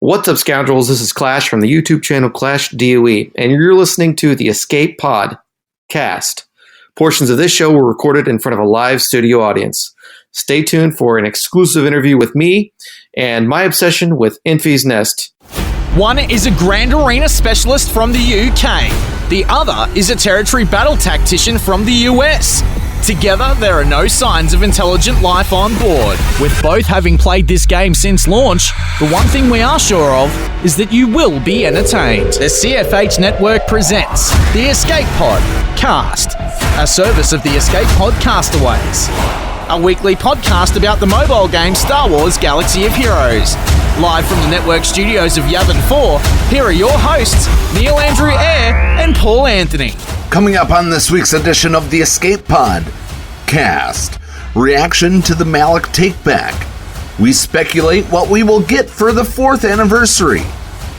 What's up, scoundrels? This is Clash from the YouTube channel Clash DOE, and you're listening to the Escape Pod cast. Portions of this show were recorded in front of a live studio audience. Stay tuned for an exclusive interview with me and my obsession with Enfy's Nest. One is a Grand Arena specialist from the UK. The other is a territory battle tactician from the US. Together, there are no signs of intelligent life on board. With both having played this game since launch, the one thing we are sure of is that you will be entertained. The CFH Network presents the Escape Pod Cast, a service of the Escape Pod Castaways. A weekly podcast about the mobile game Star Wars Galaxy of Heroes. Live from the network studios of Yavin 4, here are your hosts, Neil Andrew Eyre and Paul Anthony. Coming up on this week's edition of the Escape Pod Cast, reaction to the Malak takeback. We speculate what we will get for the 4th anniversary.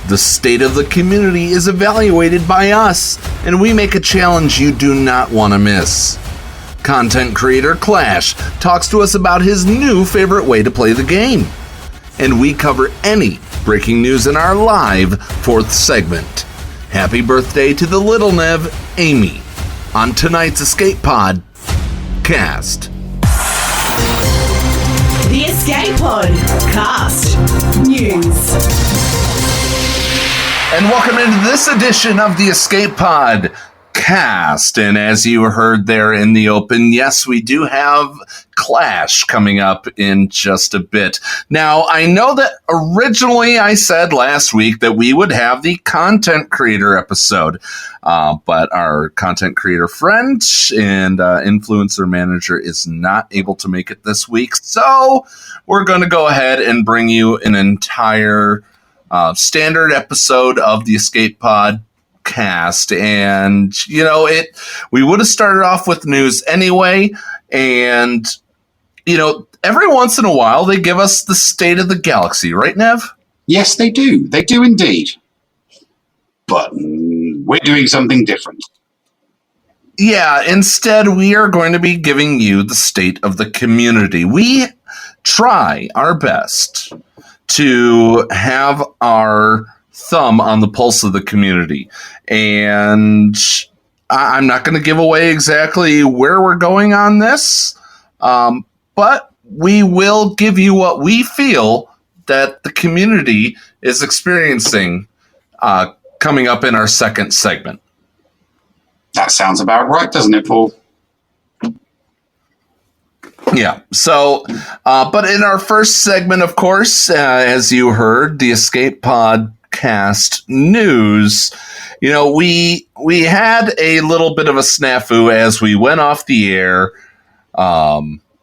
The state of the community is evaluated by us, and we make a challenge you do not want to miss. Content creator Clash talks to us about his new favorite way to play the game. And we cover any breaking news in our live 4th segment. Happy birthday to the little Nev, Amy, on tonight's Escape Pod Cast. The Escape Pod Cast News. And welcome into this edition of the Escape Pod Cast. And as you heard there in the open, yes, we do have Clash coming up in just a bit. Now, I know that originally I said last week that we would have the content creator episode, but our content creator friend and influencer manager is not able to make it this week. So we're going to go ahead and bring you an entire standard episode of the Escape Pod Cast. And, you know, we would have started off with news anyway. And, you know, every once in a while they give us the state of the galaxy, right, Nev? Yes, they do. They do indeed. But we're doing something different. Yeah, instead we are going to be giving you the state of the community. We try our best to have our thumb on the pulse of the community. And I'm not going to give away exactly where we're going on this, but we will give you what we feel that the community is experiencing coming up in our second segment. That sounds about right, doesn't it, Paul? Yeah. So, but in our first segment, of course, as you heard, the Escape Pod Cast news, you know, we had a little bit of a snafu as we went off the air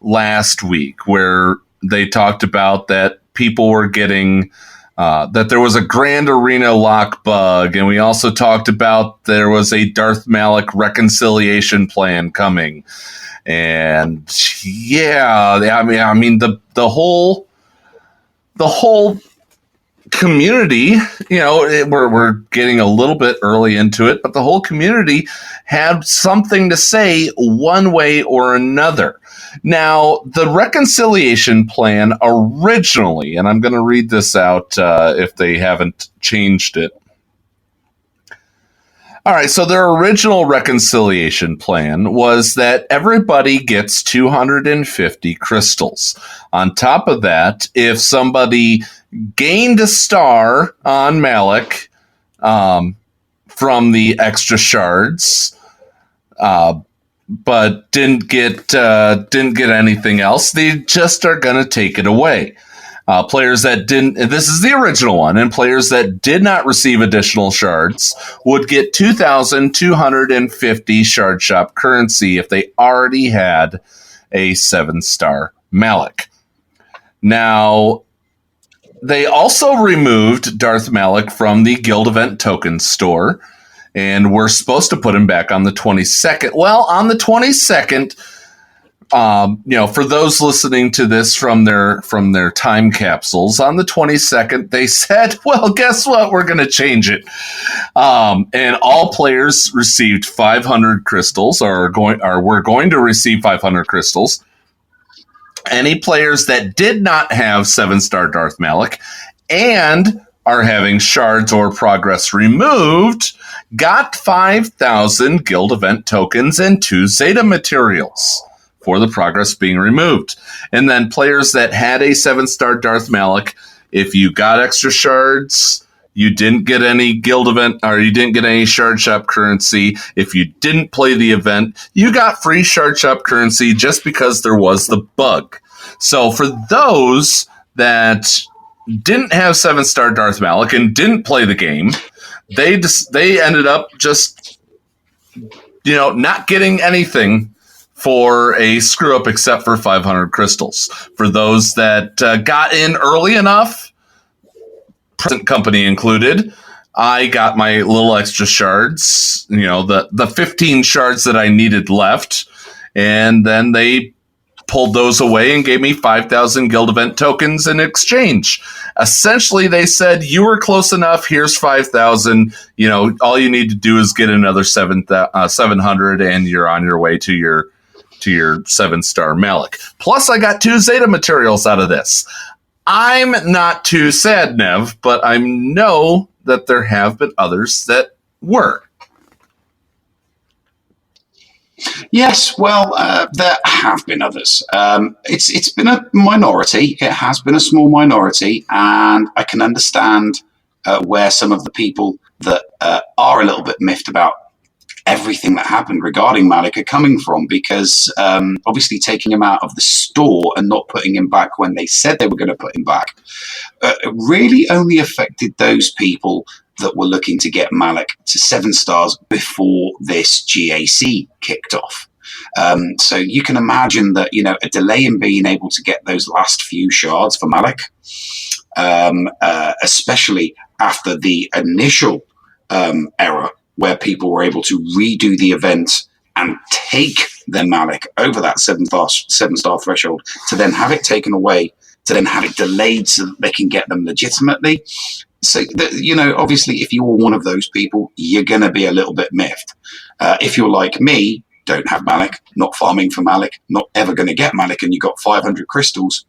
last week, where they talked about that people were getting that there was a Grand Arena lock bug, and we also talked about there was a Darth Malak reconciliation plan coming. And yeah, I mean the whole community, you know, we're getting a little bit early into it, but the whole community had something to say one way or another. Now, the reconciliation plan originally, and I'm going to read this out if they haven't changed it. All right, so their original reconciliation plan was that everybody gets 250 crystals. On top of that, if somebody gained a star on Malak from the extra shards, but didn't get anything else, they just are going to take it away. Players that didn't, this is the original one, and players that did not receive additional shards would get 2,250 shard shop currency if they already had a 7-star Malak. Now, they also removed Darth Malak from the Guild Event Token store, and we're supposed to put him back on the 22nd. Well, on the 22nd, you know, for those listening to this from their time capsules, on the 22nd, they said, well, guess what? We're going to change it. And all players received 500 crystals, we're going to receive 500 crystals. Any players that did not have 7-star Darth Malak and are having shards or progress removed got 5,000 guild event tokens and 2 Zeta materials for the progress being removed. And then players that had a 7-star Darth Malak, if you got extra shards, you didn't get any guild event, or you didn't get any shard shop currency. If you didn't play the event, you got free shard shop currency just because there was the bug. So for those that didn't have 7-star Darth Malak and didn't play the game, they ended up just, not getting anything for a screw up except for 500 crystals. For those that got in early enough, present company included, I got my little extra shards, the 15 shards that I needed left, and then they pulled those away and gave me 5,000 guild event tokens in exchange. Essentially, they said, you were close enough, here's 5,000, all you need to do is get another 700 and you're on your way to your 7-star Malak. Plus, I got 2 Zeta materials out of this. I'm not too sad, Nev, but I know that there have been others that were. Yes, well, there have been others. It's been a minority. It has been a small minority, and I can understand where some of the people that are a little bit miffed about everything that happened regarding Malak are coming from, because obviously taking him out of the store and not putting him back when they said they were going to put him back really only affected those people that were looking to get Malak to 7 stars before this GAC kicked off. So you can imagine that, a delay in being able to get those last few shards for Malak, especially after the initial error where people were able to redo the event and take their Malak over that 7-star threshold, to then have it taken away, to then have it delayed so that they can get them legitimately. So, obviously, if you were one of those people, you're going to be a little bit miffed. If you're like me, don't have Malak, not farming for Malak, not ever going to get Malak, and you got 500 crystals,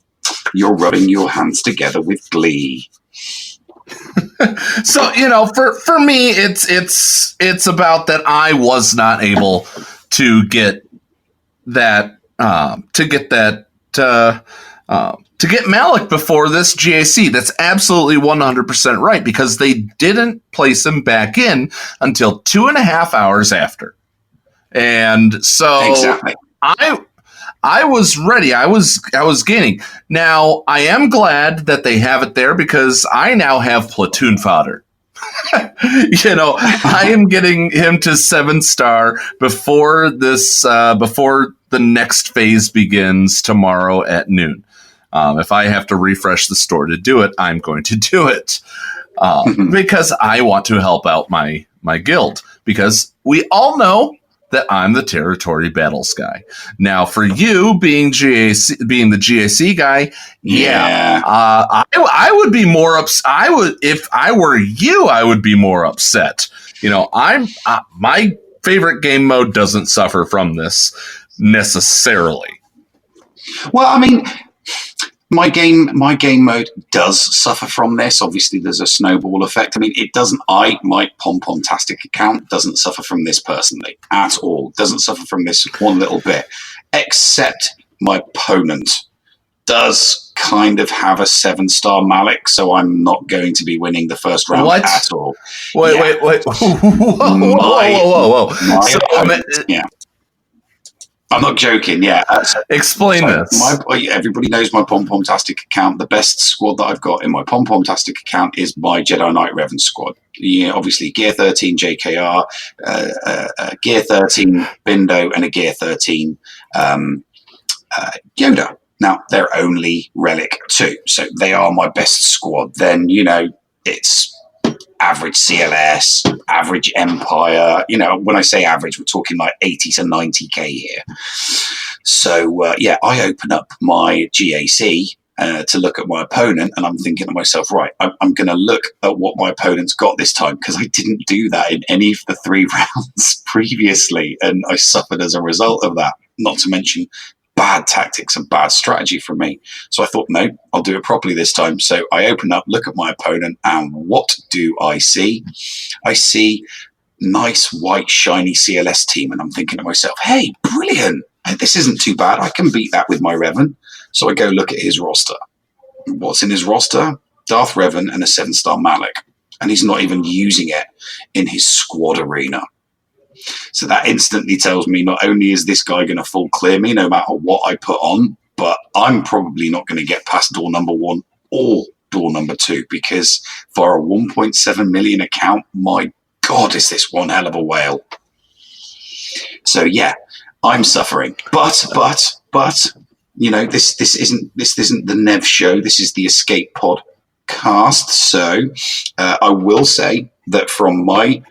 you're rubbing your hands together with glee. So, for me, it's about that I was not able to get that, to get Malak before this GAC. That's absolutely 100% right, because they didn't place him back in until 2.5 hours after. And so exactly. I was ready. I was gaining. Now, I am glad that they have it there, because I now have platoon fodder. I am getting him to 7-star before the next phase begins tomorrow at noon. If I have to refresh the store to do it, I'm going to do it because I want to help out my guild, because we all know that I'm the territory battles guy. Now, for you being the GAC guy, I would be more upset. If I were you, I would be more upset. My favorite game mode doesn't suffer from this necessarily. Well, I mean, my game mode does suffer from this. Obviously, there's a snowball effect. I mean, it doesn't. My Pom-Pom-tastic account doesn't suffer from this personally at all. Doesn't suffer from this one little bit, except my opponent does kind of have a 7-star Malak, so I'm not going to be winning the first round at all. Wait. Whoa. Yeah. I'm not joking, yeah. Explain this. Everybody knows my Pom-Pom-tastic account. The best squad that I've got in my Pom-Pom-tastic account is my Jedi Knight Revan squad. Obviously, Gear 13 JKR, Gear 13 Bindo, and a Gear 13 Yoda. Now, they're only Relic 2, so they are my best squad. Then, it's average CLS, average Empire. When I say average, we're talking like 80 to 90k here. So, I open up my GAC to look at my opponent, and I'm thinking to myself, right, I'm going to look at what my opponent's got this time, because I didn't do that in any of the 3 rounds previously, and I suffered as a result of that. Not to mention bad tactics, a bad strategy from me. So I thought, no, I'll do it properly this time. So I open up, look at my opponent, and what do I see? I see nice, white, shiny CLS team, and I'm thinking to myself, hey, brilliant. This isn't too bad. I can beat that with my Revan. So I go look at his roster. What's in his roster? Darth Revan and a 7-star Malak. And he's not even using it in his squad arena. So that instantly tells me not only is this guy going to full clear me no matter what I put on, but I'm probably not going to get past door number 1 or door number 2, because for a 1.7 million account, my God, is this one hell of a whale. So yeah, I'm suffering. But you know, this isn't the Nev show. This is the Escape Pod cast. So I will say that from my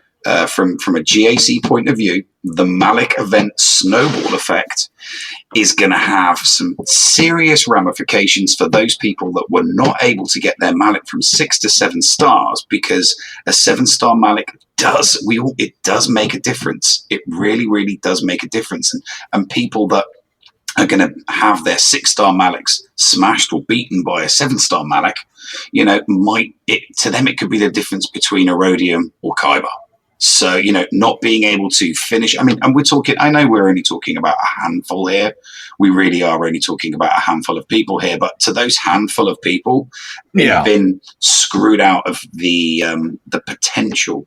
from a GAC point of view, the Malak event snowball effect is going to have some serious ramifications for those people that were not able to get their Malak from 6 to 7 stars, because a 7-star Malak does make a difference. It really does make a difference, and people that are going to have their 6-star Malaks smashed or beaten by a 7-star Malak, you know, to them it could be the difference between Erodium or Kyber. So, you know, not being able to finish, I mean, and I know we're only talking about a handful here. We really are only talking about a handful of people here, but to those handful of people, they've been screwed out of the potential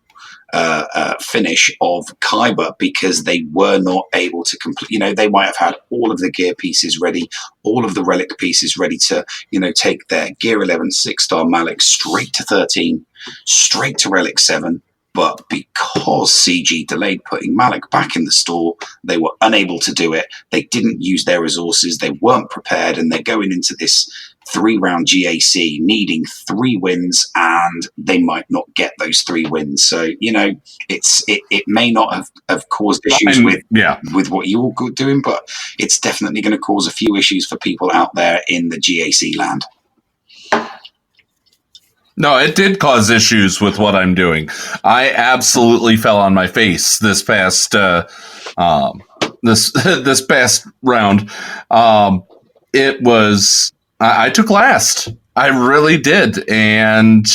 finish of Kyber, because they were not able to complete, you know, they might have had all of the gear pieces ready, all of the relic pieces ready to, you know, take their Gear 11 6-star Malak straight to 13, straight to Relic 7. But because CG delayed putting Malak back in the store, they were unable to do it. They didn't use their resources. They weren't prepared, and they're going into this 3-round GAC needing 3 wins, and they might not get those 3 wins. So, you know, it may not have caused issues with what you're doing, but it's definitely going to cause a few issues for people out there in the GAC land. No, it did cause issues with what I'm doing. I absolutely fell on my face this past this past round. It was I took last. I really did, and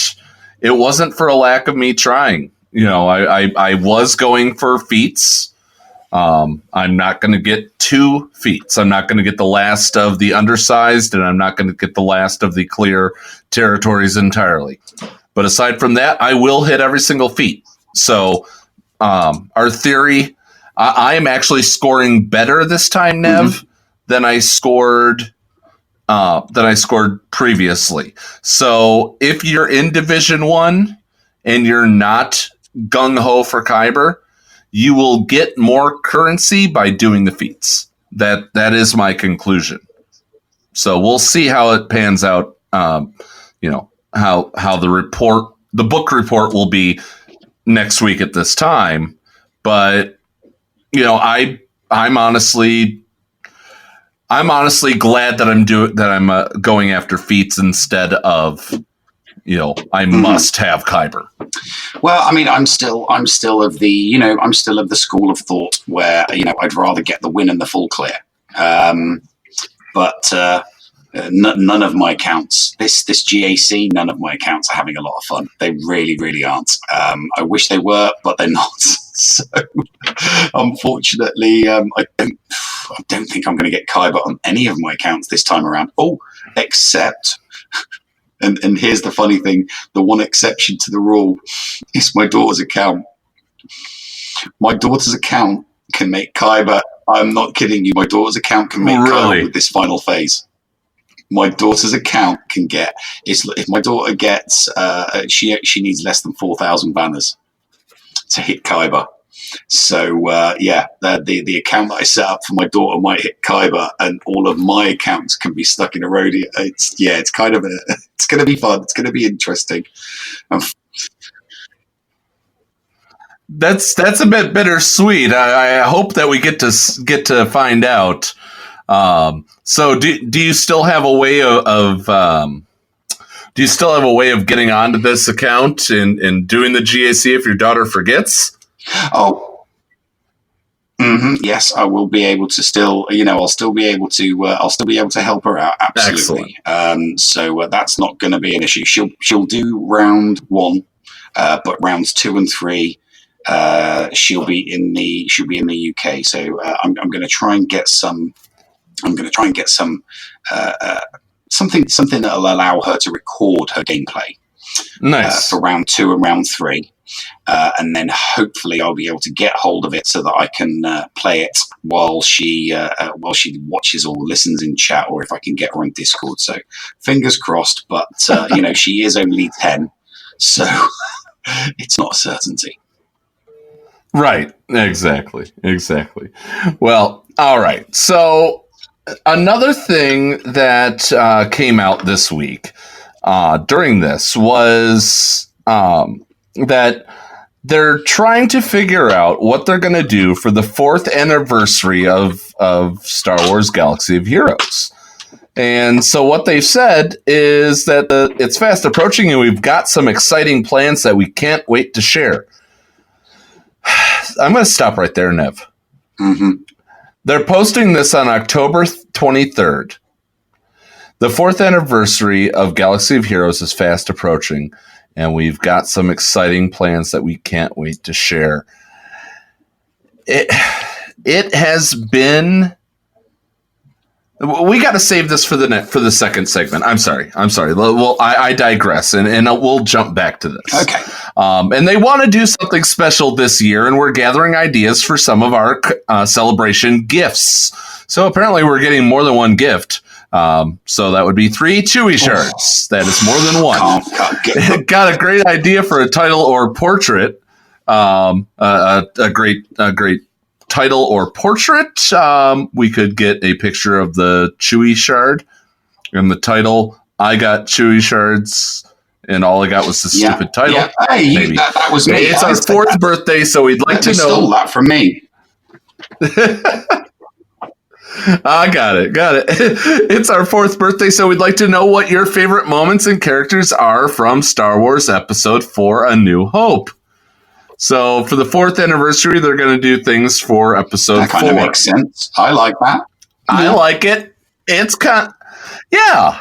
it wasn't for a lack of me trying. You know, I was going for feats. I'm not going to get 2 feats. I'm not going to get the last of the undersized, and I'm not going to get the last of the clear territories entirely. But aside from that, I will hit every single feat. So our theory, I am actually scoring better this time, Nev, than I scored previously. So if you're in Division 1 and you're not gung-ho for Kyber, you will get more currency by doing the feats. That is my conclusion. So we'll see how it pans out. You know, how the book report will be next week at this time. But you know, I'm honestly glad that I'm going after feats instead of, you know, I must have Kyber. Well, I mean, I'm still of the school of thought where, you know, I'd rather get the win and the full clear. But none of my accounts, this GAC, none of my accounts are having a lot of fun. They really aren't. I wish they were, but they're not. So, unfortunately, I don't think I'm going to get Kyber on any of my accounts this time around. Oh, except... And here's the funny thing, the one exception to the rule is my daughter's account. My daughter's account can make Kyber. I'm not kidding you. My daughter's account can make Kyber with this final phase. My daughter's account can get, if my daughter gets, she needs less than 4,000 banners to hit Kyber. So the account that I set up for my daughter might hit Kyber, and all of my accounts can be stuck in Erodia. It's kind of it's going to be fun. It's going to be interesting. That's a bit bittersweet. I hope that we get to find out. So do you still have a way of getting onto this account and doing the GAC if your daughter forgets? Oh, Yes, I will be able to still, I'll still be able to help her out. Absolutely. So that's not going to be an issue. She'll do round 1, but rounds 2 and 3, she'll be in the UK. So I'm going to try and get some. I'm going to try and get some something that'll allow her to record her gameplay. Nice. For round 2 and round 3. And then hopefully I'll be able to get hold of it so that I can play it while she watches or listens in chat, or if I can get her on Discord. So fingers crossed, but she is only 10, so it's not a certainty. Right. Exactly. Well, all right. So another thing that came out this week during this was that they're trying to figure out what they're going to do for the 4th anniversary of Star Wars Galaxy of Heroes. And so what they've said is that it's fast approaching and we've got some exciting plans that we can't wait to share. I'm going to stop right there, Nev. They're posting this on October 23rd. The 4th anniversary of Galaxy of Heroes is fast approaching, and we've got some exciting plans that we can't wait to share. It has been. We got to save this for the second segment. I'm sorry. Well, I digress, and we'll jump back to this. Okay. And they want to do something special this year, and we're gathering ideas for some of our celebration gifts. So apparently, we're getting more than one gift. So that would be 3 Chewie shirts. That is more than one. Got a great idea for a title or portrait. A great title or portrait. We could get a picture of the Chewie shard and the title. I got Chewie shards, and all I got was the stupid title. Yeah. Hey, maybe that was me. It's our 4th birthday, so we'd like to know. Stole that from me. I got it. It's our 4th birthday, so we'd like to know what your favorite moments and characters are from Star Wars Episode 4: A New Hope. So for the 4th anniversary, they're going to do things for Episode 4. That kind of makes sense. I like that. I like it. It's yeah.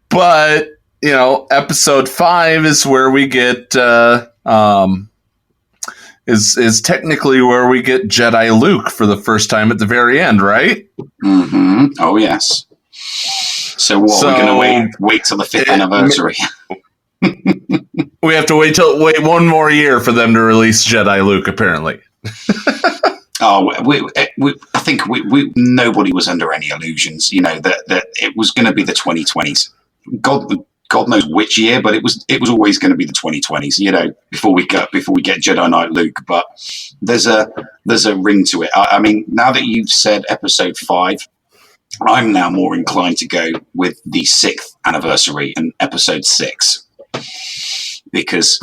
But, Episode 5 is where we get is technically where we get Jedi Luke for the first time at the very end, right? Oh, yes. So what, we're going to wait till the 5th anniversary? We have to wait one more year for them to release Jedi Luke, apparently. I think nobody was under any illusions, that it was going to be the 2020s. God knows which year, but it was always going to be the 2020s, before we get Jedi Knight Luke. But there's a ring to it. I mean, now that you've said Episode 5, I'm now more inclined to go with the 6th anniversary and Episode 6, because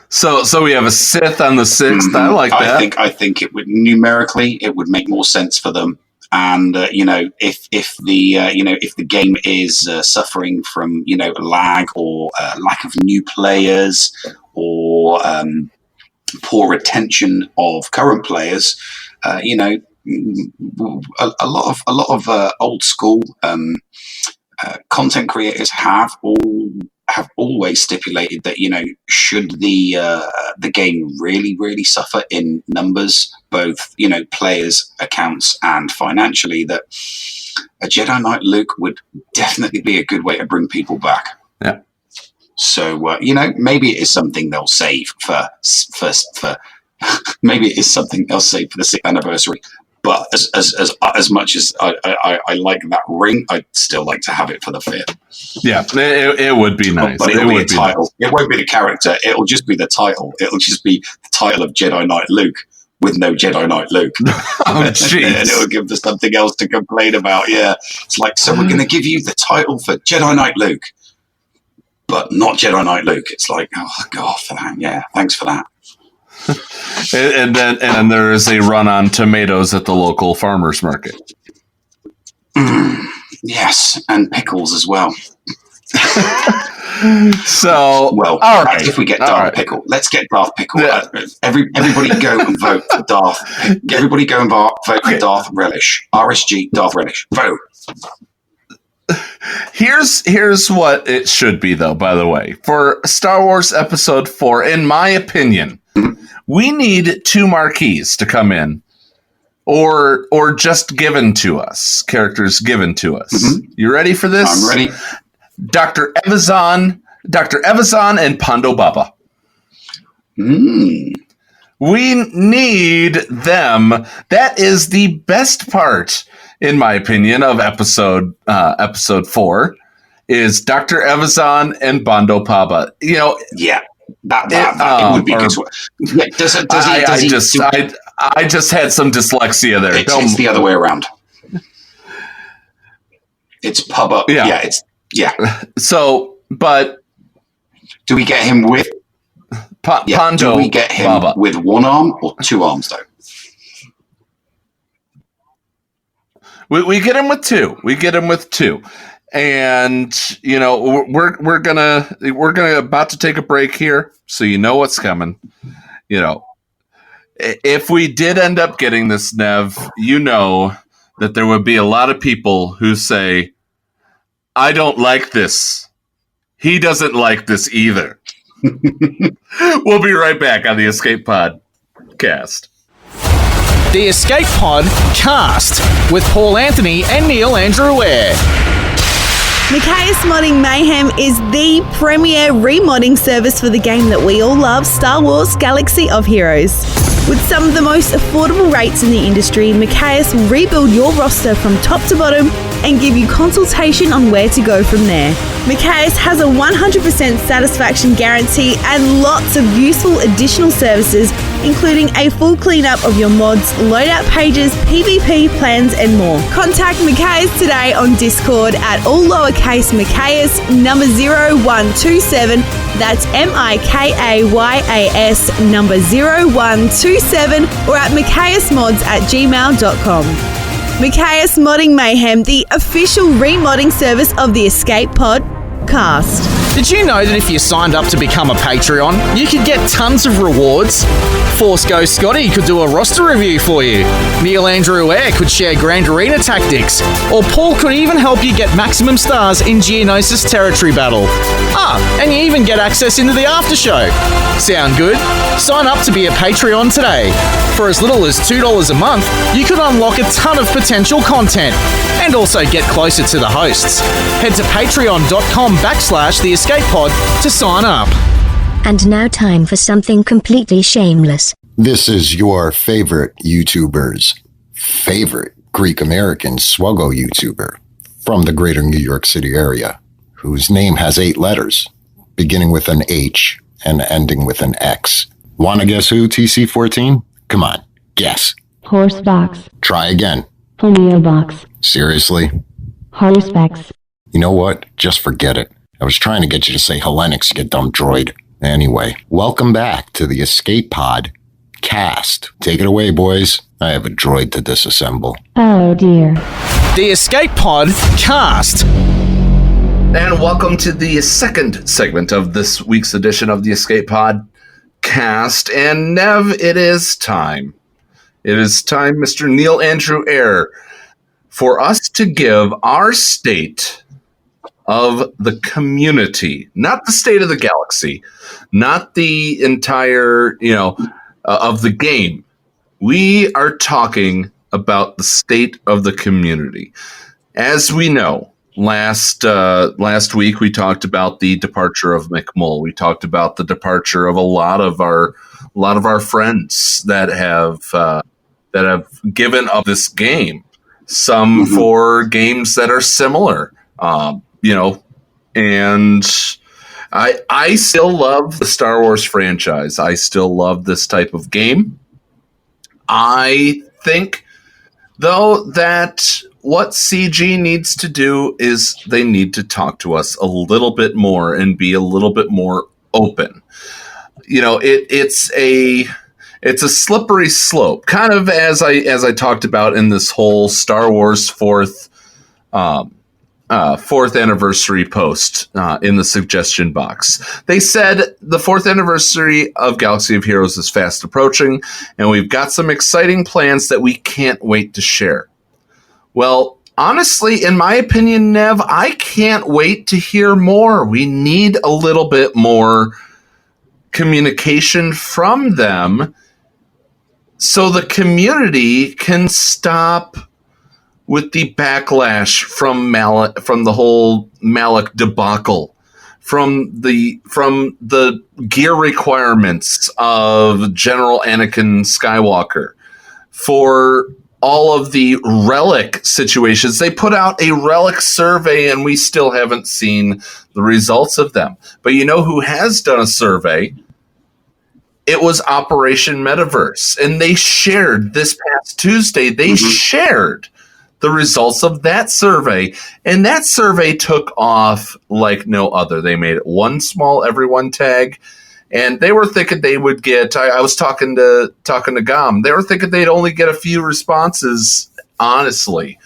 so we have a Sith on the 6th. I like that. I think it would numerically it would make more sense for them. And if the game is suffering from lag or lack of new players or poor retention of current players, a lot of old school content creators have always stipulated that should the game really suffer in numbers, both players, accounts, and financially, that a Jedi Knight Luke would definitely be a good way to bring people back. Yeah. So maybe it is something they'll save for maybe it is something they'll save for the 6th anniversary. But as much as I like that ring, I'd still like to have it for the 5th. Yeah, it would be nice. But it'll be a title. Nice. It won't be the character. It'll just be the title. It'll just be the title of Jedi Knight Luke with no Jedi Knight Luke. Oh, jeez. And it'll give us something else to complain about. Yeah. It's like, so we're going to give you the title for Jedi Knight Luke, but not Jedi Knight Luke. It's like, oh, God, for that. Yeah, thanks for that. And then there is a run on tomatoes at the local farmers market. Yes, and pickles as well. So, well, all right. if we get Darth Pickle, let's get Darth Pickle. Yeah. Everybody go and vote for Darth. Everybody go and vote for Darth Relish. RSG Darth Relish. Vote. Here's what it should be, though, by the way. For Star Wars Episode 4, in my opinion, we need 2 marquees to come in. Or just given to us. Characters given to us. Mm-hmm. You ready for this? I'm ready. Dr. Evazan and Pondo Baba. We need them. That is the best part, in my opinion, of episode 4 is Dr. Evazan and Bondo Baba. You know, yeah, it would be good. Yeah, I just had some dyslexia there. It's the other way around. It's Pubba. Yeah. So, but do we get him with Pondo? Do we get him Baba with 1 arm or 2 arms though? We get him with 2. We get him with 2. And you know, we're gonna about to take a break here, so you know what's coming. You know, if we did end up getting this, Nev, you know that there would be a lot of people who say, I don't like this. He doesn't like this either. We'll be right back on the Escape Pod cast. The Escape Pod cast with Paul Anthony and Neil Andrew Ware. Micaeus Modding Mayhem is the premier remodding service for the game that we all love, Star Wars Galaxy of Heroes. With some of the most affordable rates in the industry, Micaeus will rebuild your roster from top to bottom and give you consultation on where to go from there. Micaeus has a 100% satisfaction guarantee and lots of useful additional services, including a full cleanup of your mods, loadout pages, PvP plans, and more. Contact Micaeus today on Discord at all lowercase Micaeus number 0127. That's MIKAYAS number 0127, or at micaeusmods@gmail.com. Micaeus Modding Mayhem, the official remodding service of the Escape Pod cast. Did you know that if you signed up to become a Patreon, you could get tons of rewards? Force Ghost Scotty could do a roster review for you. Neil Andrew Ware could share Grand Arena tactics. Or Paul could even help you get maximum stars in Geonosis Territory Battle. And you even get access into the after show. Sound good? Sign up to be a Patreon today. For as little as $2 a month, you could unlock a ton of potential content and also get closer to the hosts. Head to patreon.com/the Escape Pod to sign up. And now time for something completely shameless. This is your favorite YouTuber's favorite Greek-American Swuggo YouTuber from the greater New York City area, whose name has 8 letters, beginning with an H and ending with an X. Wanna guess who, TC14? Come on, guess. Horsebox. Try again. Ponyo box. Seriously? Horsepex. You know what? Just forget it. I was trying to get you to say Hellenics, you dumb droid. Anyway, welcome back to the Escape Pod cast. Take it away, boys. I have a droid to disassemble. Oh dear. The Escape Pod cast. And welcome to the second segment of this week's edition of the Escape Pod cast. And Nev, it is time. It is time, Mr. Neil Andrew Eyre, for us to give our state of the community, not the state of the galaxy, not the entire, of the game. We are talking about the state of the community. As we know, last week we talked about the departure of McMull. We talked about the departure of a lot of our friends that have given up this game. Some for games that are similar. And I still love the Star Wars franchise. I still love this type of game. I think, though, that what CG needs to do is they need to talk to us a little bit more and be a little bit more open. It's a slippery slope, kind of as I talked about in this whole Star Wars 4th fourth anniversary post in the suggestion box. They said the fourth anniversary of Galaxy of Heroes is fast approaching, and we've got some exciting plans that we can't wait to share. Well, honestly, in my opinion, Nev, I can't wait to hear more. We need a little bit more communication from them so the community can stop with the backlash from Malak, from the whole Malak debacle, from the gear requirements of General Anakin Skywalker, for all of the relic situations. They put out a relic survey and we still haven't seen the results of them. But you know who has done a survey? It was Operation Metaverse. And they shared this past Tuesday, they shared the results of that survey. And that survey took off like no other. They made it one small everyone tag. And they were thinking they would get, I was talking to Gom, they were thinking they'd only get a few responses, honestly.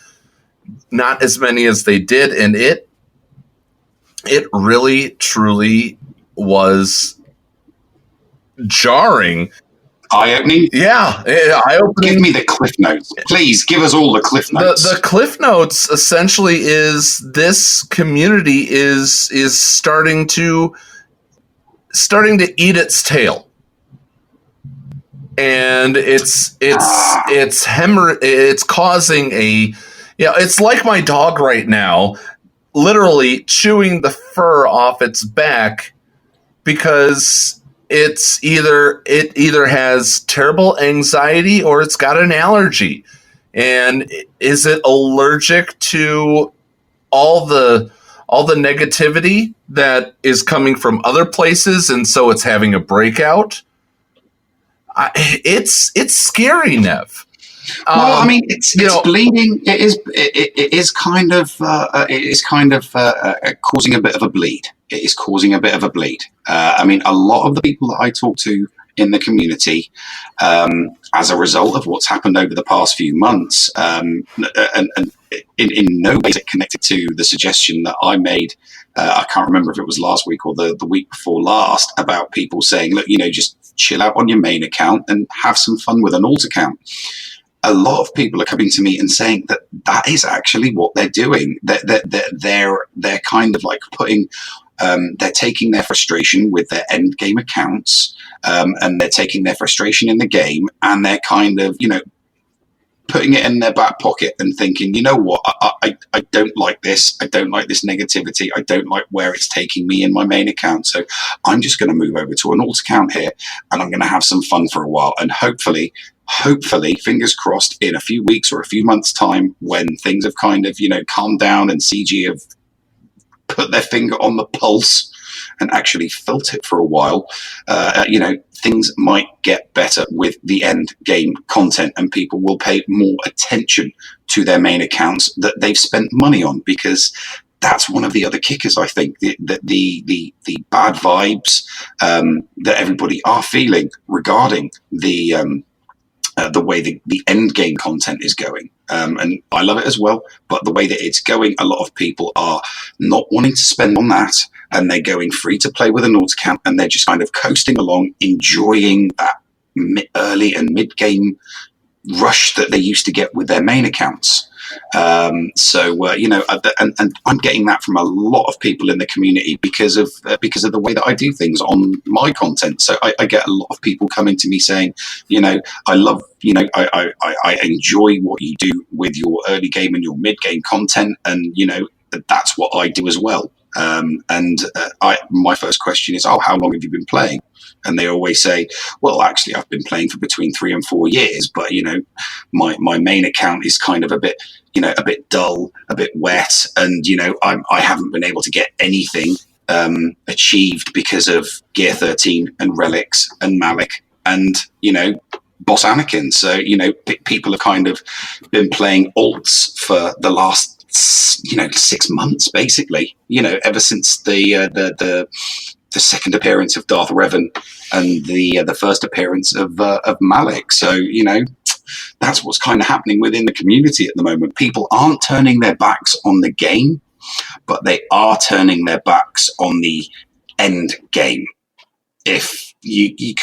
Not as many as they did. And it really, truly was jarring. Eye-opening? Yeah, eye-opening. Give me the Cliff Notes. Please, give us all the Cliff Notes. The Cliff Notes essentially is this community is starting to eat its tail. And it's causing a, it's like my dog right now, literally chewing the fur off its back because it either has terrible anxiety or it's got an allergy. And is it allergic to all the negativity that is coming from other places, and so it's having a breakout? It's scary, Nev. Well, I mean, it's bleeding. It is kind of causing a bit of a bleed. It is causing a bit of a bleed. I mean, a lot of the people that I talk to in the community, as a result of what's happened over the past few months, and in no way is it connected to the suggestion that I made. I can't remember if it was last week or the week before last, about people saying, look, just chill out on your main account and have some fun with an alt account. A lot of people are coming to me and saying that is actually what they're doing. They're kind of like putting, they're taking their frustration with their end game accounts, and they're taking their frustration in the game, and they're kind of, putting it in their back pocket and thinking, you know what, I don't like this. I don't like this negativity. I don't like where it's taking me in my main account. So I'm just going to move over to an alt account here, and I'm going to have some fun for a while. And hopefully, fingers crossed, in a few weeks or a few months' time, when things have kind of, calmed down and CG have put their finger on the pulse and actually felt it for a while, things might get better with the end game content, and people will pay more attention to their main accounts that they've spent money on, because that's one of the other kickers, I think, the bad vibes that everybody are feeling regarding the way the end game content is going. And I love it as well, but the way that it's going, a lot of people are not wanting to spend on that, and they're going free to play with an alt account, and they're just kind of coasting along, enjoying that early and mid game rush that they used to get with their main accounts. And I'm getting that from a lot of people in the community because of the way that I do things on my content. So I get a lot of people coming to me saying, I love, I enjoy what you do with your early game and your mid game content, and that's what I do as well. My first question is, how long have you been playing? And they always say, well, actually, I've been playing for between 3 and 4 years, but my main account is kind of a bit dull, a bit wet, and I haven't been able to get anything achieved because of Gear 13 and Relics and Malak and Boss Anakin. So people have kind of been playing alts for the last 6 months, basically. Ever since the second appearance of Darth Revan and the first appearance of Malak. So that's what's kind of happening within the community at the moment. People aren't turning their backs on the game. but they are turning their backs on the end game. If you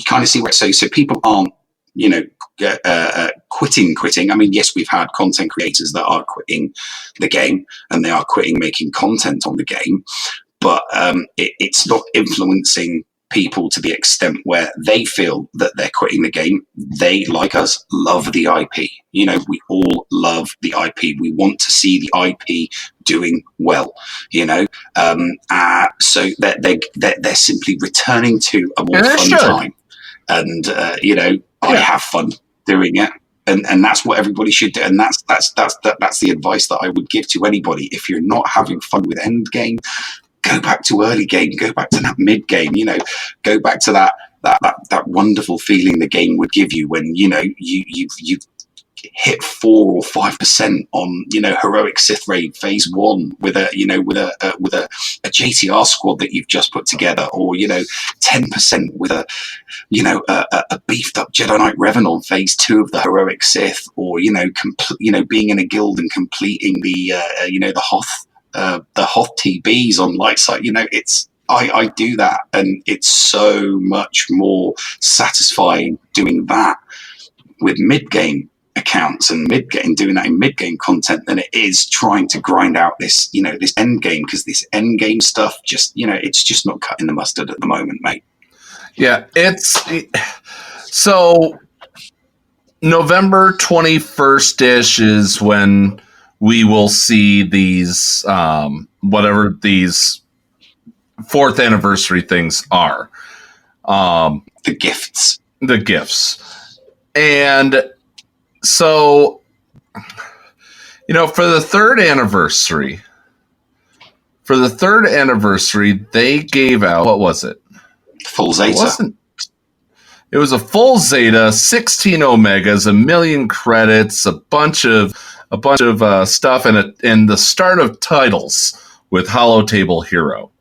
kind of see where, so people aren't, quitting. I mean, yes, we've had content creators that are quitting the game and they are quitting making content on the game, but it's not influencing people to the extent where they feel that they're quitting the game. They, like us, love the IP. We all love the IP. We want to see the IP doing well. So they're simply returning to a more fun time, and I have fun doing it. And that's what everybody should do. And that's the advice that I would give to anybody. If you're not having fun with end game, go back to early game, go back to that mid game, go back to that wonderful feeling the game would give you when, you've hit 4 or 5% on, heroic Sith Raid phase 1 with a JTR squad that you've just put together, or, 10% with a beefed up Jedi Knight Revan on phase 2 of the heroic Sith, or, being in a guild and completing the Hoth TBs on light side. I do that, and it's so much more satisfying doing that with mid game accounts and doing that in mid game content than it is trying to grind out this this end game, because this end game stuff it's just not cutting the mustard at the moment, mate. Yeah, so November 21st-ish is when we will see these whatever these 4th anniversary things are. The gifts. And so, for the 3rd anniversary, they gave out, what was it? Full Zeta. It was a full Zeta, 16 Omegas, 1 million credits, a bunch of stuff, and the start of titles with Holotable Hero.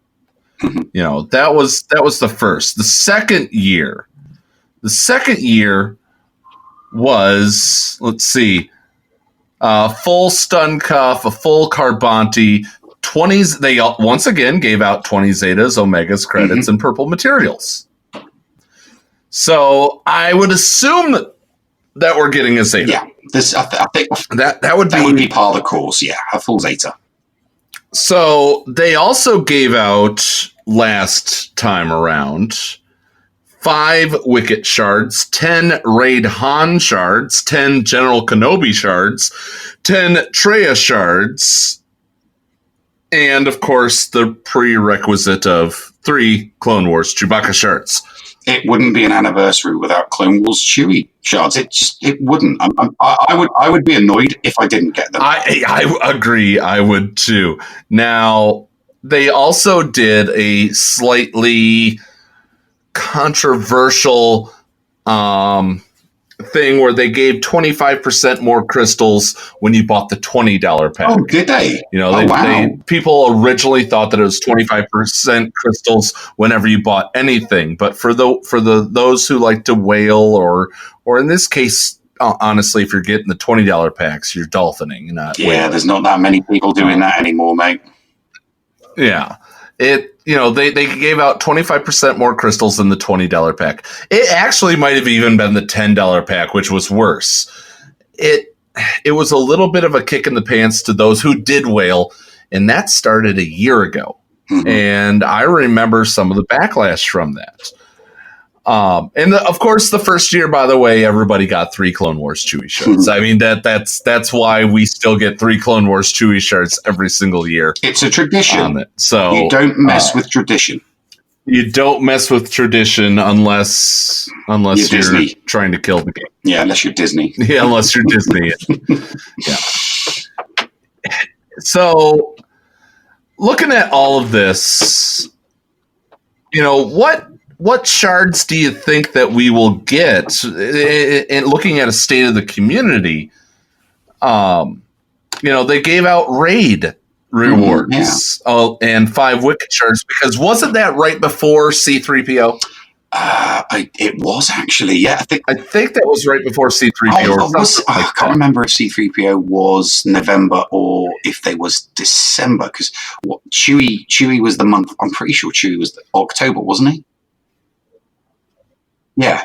That was the first. The second year was, let's see, full stun cuff, a full Carbonti, 20s. They once again gave out 20 Zetas, Omegas credits, and purple materials. So I would assume that we're getting a Zeta. Yeah, I think that would be part of the course. Yeah, a full Zeta. So they also gave out last time around 5 Wicket shards, 10 Raid Han shards, 10 General Kenobi shards, 10 Traya shards, and of course the prerequisite of 3 Clone Wars Chewbacca shards. It wouldn't be an anniversary without Clone Wars Chewie shards. It wouldn't. I would be annoyed if I didn't get them. I agree. I would too. Now, they also did a slightly controversial thing where they gave 25% more crystals when you bought the $20 pack. Oh, did they? People originally thought that it was 25% crystals whenever you bought anything, but for those who like to whale, or in this case, honestly, if you're getting the $20 packs, you're dolphining, not whaling. There's not that many people doing that anymore, mate. Yeah. They gave out 25% more crystals than the $20 pack. It actually might have even been the $10 pack, which was worse. It was a little bit of a kick in the pants to those who did whale, and that started a year ago. Mm-hmm. And I remember some of the backlash from that. Of course, the first year, by the way, everybody got 3 Clone Wars Chewie shards. I mean, that's why we still get 3 Clone Wars Chewie shards every single year. It's a tradition. So you don't mess with tradition. You don't mess with tradition unless you're trying to kill the game. Yeah, unless you're Disney. Yeah, unless you're Disney. Yeah. So, looking at all of this, what shards do you think that we will get? In looking at a state of the community, they gave out raid rewards and 5 Wicket shards, because wasn't that right before C-3PO? It was actually, yeah. I think that was right before C-3PO. I can't remember if C-3PO was November or if they was December, because Chewie was the month. I'm pretty sure Chewie was October, wasn't he? Yeah,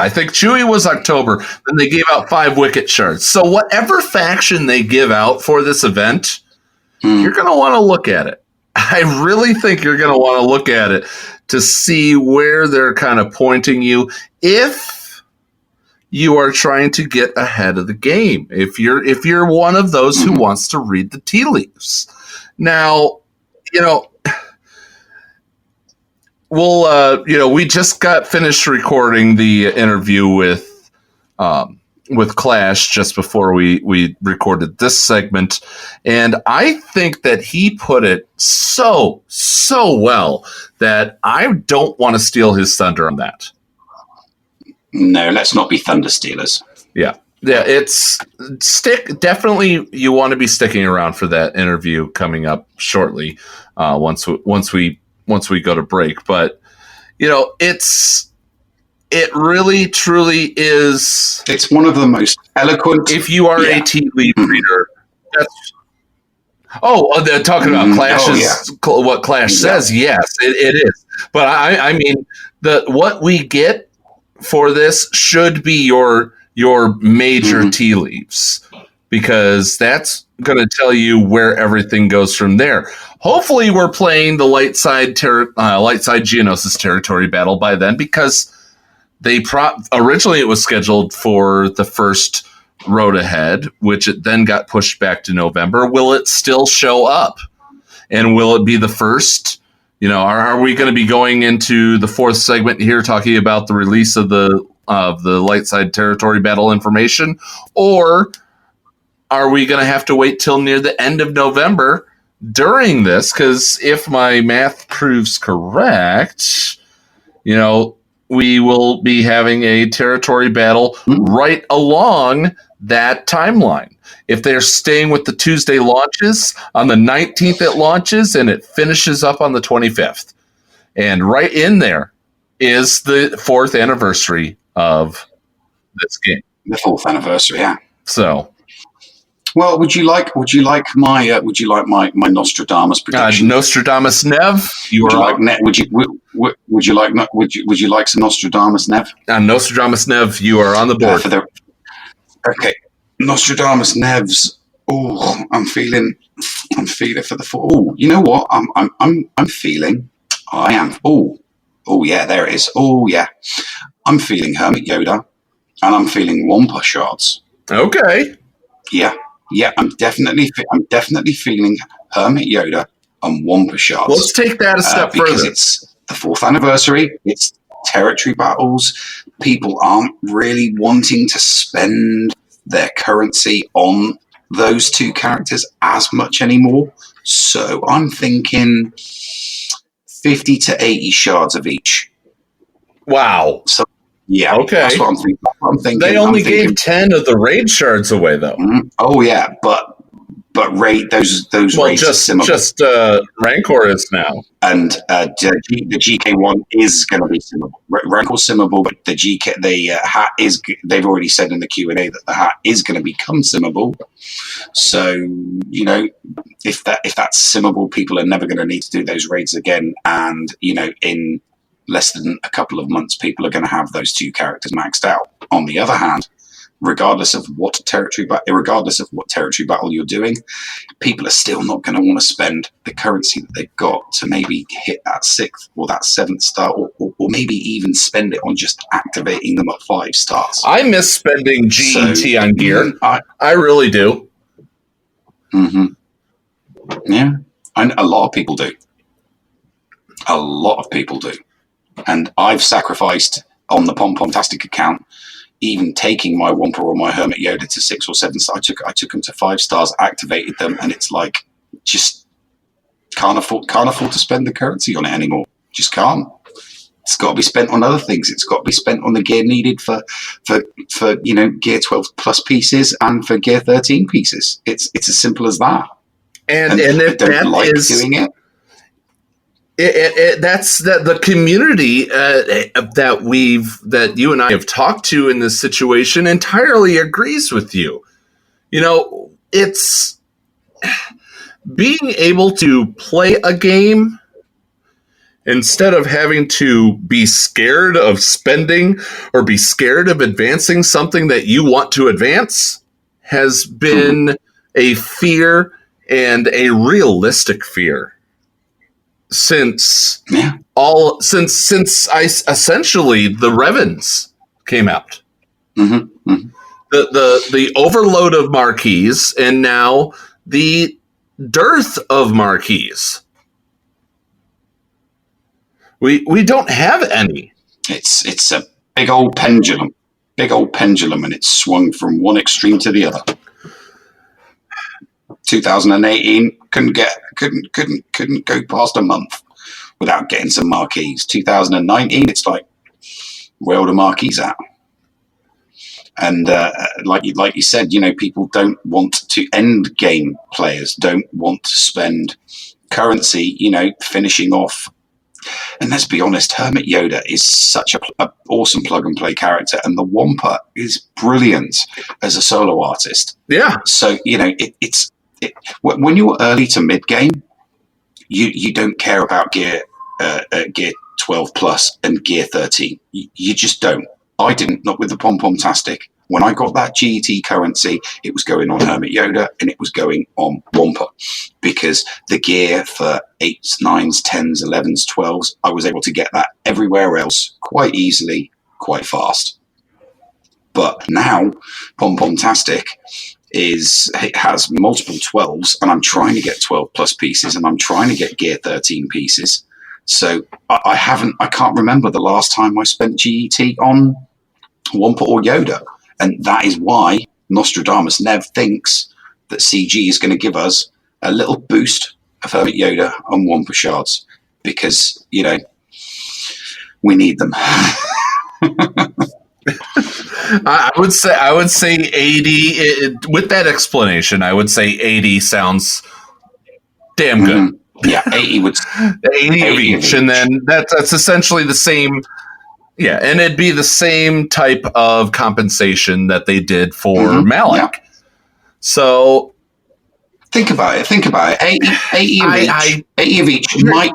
I think Chewie was October. Then they gave out 5 Wicket shards. So whatever faction they give out for this event, you're going to want to look at it. I really think you're going to want to look at it to see where they're kind of pointing you if you are trying to get ahead of the game. If you're one of those who wants to read the tea leaves. Now, we just got finished recording the interview with Clash just before we recorded this segment, and I think that he put it so well that I don't want to steal his thunder on that. No, let's not be thunder stealers. Yeah, it's definitely you want to be sticking around for that interview coming up shortly. Once we go to break, but it really truly is. It's one of the most eloquent. If you are a tea leaf reader, that's. They're talking about Clash's what Clash says. Yes, it is. But I mean, what we get for this should be your major tea leaves, because that's going to tell you where everything goes from there. Hopefully, we're playing the light side Geonosis territory battle by then, because originally it was scheduled for the first road ahead, which it then got pushed back to November. Will it still show up? And will it be the first? Are we going to be going into the 4th segment here talking about the release of the light side territory battle information? Or are we going to have to wait till near the end of November during this? Because if my math proves correct, we will be having a territory battle right along that timeline. If they're staying with the Tuesday launches, on the 19th it launches and it finishes up on the 25th. And right in there is the 4th anniversary of this game. The 4th anniversary, yeah. So, well, would you like my Nostradamus prediction? Nostradamus Nev, would you like some Nostradamus Nev? Nostradamus Nev, you are on the board. Okay, Nostradamus Nevs. Oh, I'm feeling for the 4. Oh, you know what? I'm feeling. I am. Oh yeah, there it is. Oh yeah, I'm feeling Hermit Yoda, and I'm feeling Wampa shards. Okay. Yeah, I'm definitely feeling Hermit Yoda and Wampa shards. Let's take that a step further. Because it's the 4th anniversary. It's territory battles. People aren't really wanting to spend their currency on those 2 characters as much anymore. So I'm thinking 50 to 80 shards of each. Wow. So yeah, okay. That's what I'm thinking. They only gave 10 of the raid shards away, though. Oh yeah, but raid those raids just Rancor is now, and the GK1 is going to be simmable. Rancor's simmable, but the hat is. They've already said in the Q&A that the hat is going to become simmable. So if that's simmable, people are never going to need to do those raids again, and in less than a couple of months, people are going to have those 2 characters maxed out. On the other hand, regardless of what territory battle you're doing, people are still not going to want to spend the currency that they've got to maybe hit that 6th or that 7th star, or maybe even spend it on just activating them at 5 stars. I miss spending G&T on gear. I really do. Yeah, and a lot of people do. And I've sacrificed on the Pom-Pomtastic account, even taking my Wampa or my Hermit Yoda to 6 or 7 stars. I took them to 5 stars, activated them, and it's like, just can't afford to spend the currency on it anymore. Just can't. It's got to be spent on other things. It's got to be spent on the gear needed for gear 12 plus pieces and for gear 13 pieces. It's as simple as that. And if I don't that like is doing it. That's the community that you and I have talked to in this situation entirely agrees with you. You know, it's being able to play a game instead of having to be scared of spending or be scared of advancing something that you want to advance has been a fear, and a realistic fear, since essentially the Revens came out. The overload of marquees, and now the dearth of marquees. We don't have any. It's a big old pendulum, and it's swung from one extreme to the other. 2018 couldn't go past a month without getting some marquees. 2019, it's like, where are the marquees at? And like you said, you know, people don't want to, end game players don't want to spend currency, you know, finishing off. And let's be honest, Hermit Yoda is such a awesome plug and play character, and the Wampa is brilliant as a solo artist. Yeah. So, you know, when you're early to mid game, you don't care about gear 12 plus and gear 13. You just don't. I didn't, not with the Pom-Pom-tastic. When I got that GET currency, it was going on Hermit Yoda and it was going on Wampa, because the gear for 8s, 9s, 10s, 11s, 12s, I was able to get that everywhere else quite easily, quite fast. But now Pom-Pom-tastic it has multiple 12s, and I'm trying to get 12 plus pieces, and I'm trying to get gear 13 pieces. So I can't remember the last time I spent GET on Wampa or Yoda. And that is why Nostradamus Nev thinks that CG is going to give us a little boost of Hermit Yoda on Wampa shards, because, you know, we need them. I would say 80 with that explanation. I would say 80 sounds damn good. Yeah, 80 would 80 of each, and then that's essentially the same. Yeah, and it'd be the same type of compensation that they did for Malak. Yeah. So think about it. 80 of each might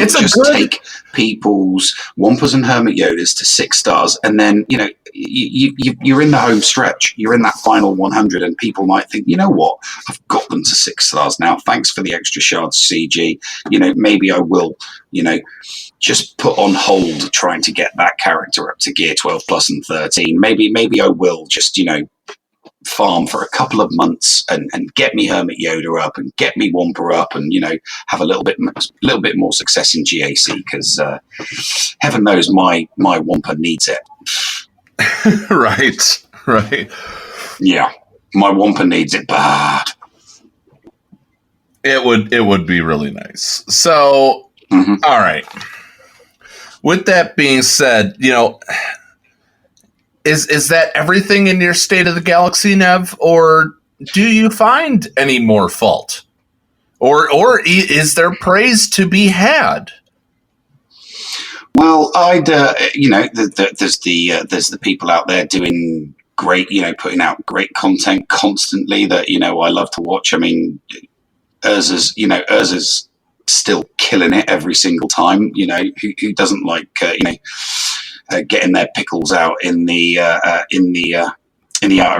just take people's Wampas and Hermit Yodas to 6 stars, and then, you know, you're in the home stretch. You're in that final 100, and people might think, you know what, I've got them to 6 stars now. Thanks for the extra shards, CG. You know, maybe I will, you know, just put on hold trying to get that character up to gear 12 plus and 13. Maybe I will just, you know, farm for a couple of months and get me Hermit Yoda up and get me Wampa up, and, you know, have a little bit more success in GAC, because heaven knows my Wampa needs it. Right. Yeah, my Wampa needs it bad. It would be really nice. So, all right. With that being said, you know, is that everything in your State of the Galaxy, Nev, or do you find any more fault, or is there praise to be had? Well, you know, there's the people out there doing great, you know, putting out great content constantly that, you know, I love to watch. I mean, Urza's still killing it every single time. You know, who doesn't like, you know, getting their pickles out in the Outer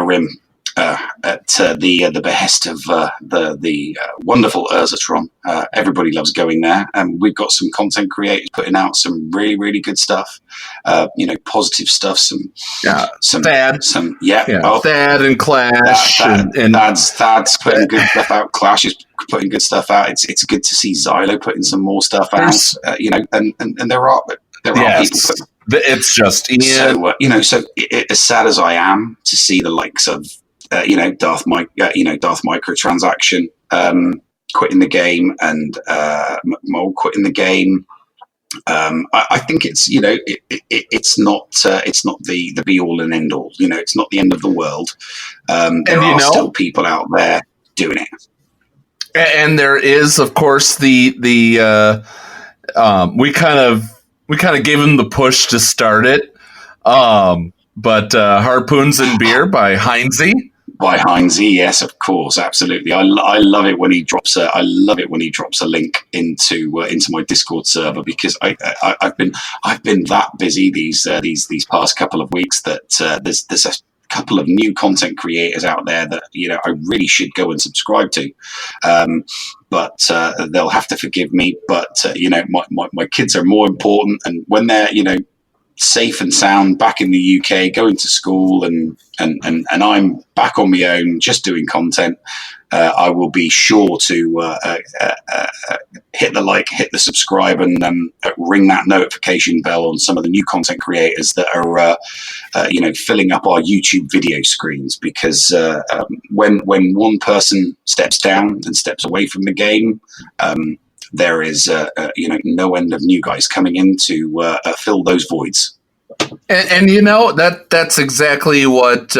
Rim at the behest of the wonderful Urzatron. Everybody loves going there, and we've got some content creators putting out some really, really good stuff. You know, positive stuff. Some Thad, Thad and Clash, and Thad's putting good stuff out. Clash is putting good stuff out. It's good to see Xylo putting some more stuff out. You know, and there are people putting. It's just so you know. So as sad as I am to see the likes of you know, Darth Microtransaction quitting the game, and Mole quitting the game. I think it's, you know, it's not the be all and end all. You know, it's not the end of the world. There are still people out there doing it, and there is, of course, the we kind of gave him the push to start it. But Harpoons and Beer by Heinze. By Heinze, yes, of course, absolutely. I love it when he drops a link into my Discord server, because I've been that busy these past couple of weeks that there's a couple of new content creators out there that I really should go and subscribe to, but they'll have to forgive me. But my kids are more important, and when they're safe and sound back in the UK, going to school, and I'm back on my own, just doing content, I will be sure to hit the like, hit the subscribe, and ring that notification bell on some of the new content creators that are filling up our YouTube video screens, because when one person steps down and steps away from the game, there is no end of new guys coming in to fill those voids. And that's exactly what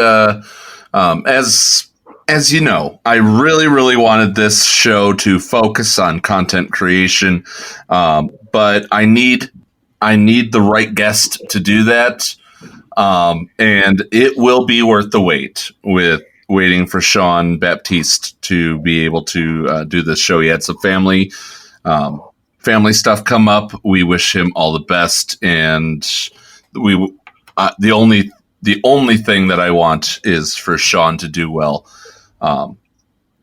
as you know, I really wanted this show to focus on content creation, but I need the right guest to do that, and it will be worth the wait with waiting for Sean Baptiste to be able to do this show. He had some family stuff come up. We wish him all the best, and the only thing that I want is for Sean to do well,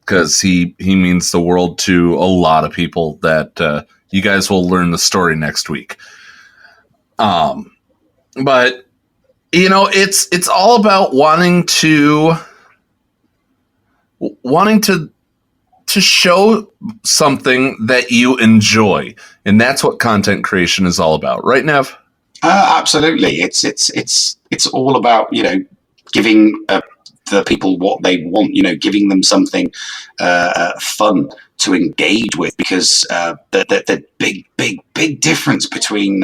because he means the world to a lot of people that you guys will learn the story next week. But it's all about wanting to show something that you enjoy, and that's what content creation is all about, right, Nev? Absolutely. It's all about giving the people what they want, giving them something fun to engage with, because the big difference between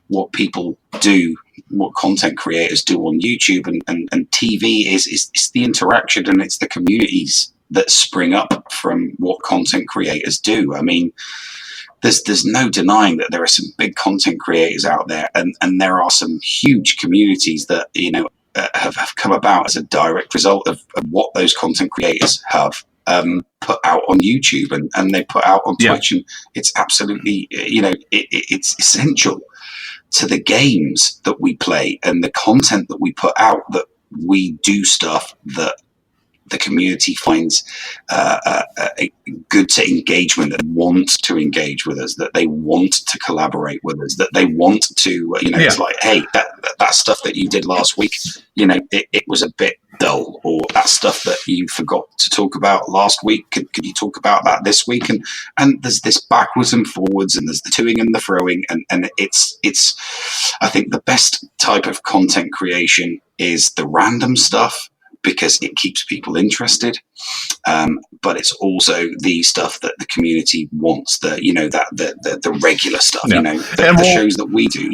what people do, what content creators do on YouTube and TV is the interaction, and it's the communities that spring up from what content creators do. I mean, there's no denying that there are some big content creators out there, and there are some huge communities that have come about as a direct result of what those content creators have put out on YouTube and they put out on Twitch, and it's absolutely it's essential to the games that we play and the content that we put out, that we do stuff that the community finds good to engagement, that want to engage with us, that they want to collaborate with us, that they want to, it's like, hey, that stuff that you did last week, it was a bit dull, or that stuff that you forgot to talk about last week, could you talk about that this week? And there's this backwards and forwards, and there's the toing and the throwing, and it's I think the best type of content creation is the random stuff, because it keeps people interested, but it's also the stuff that the community wants, the regular stuff, the shows that we do,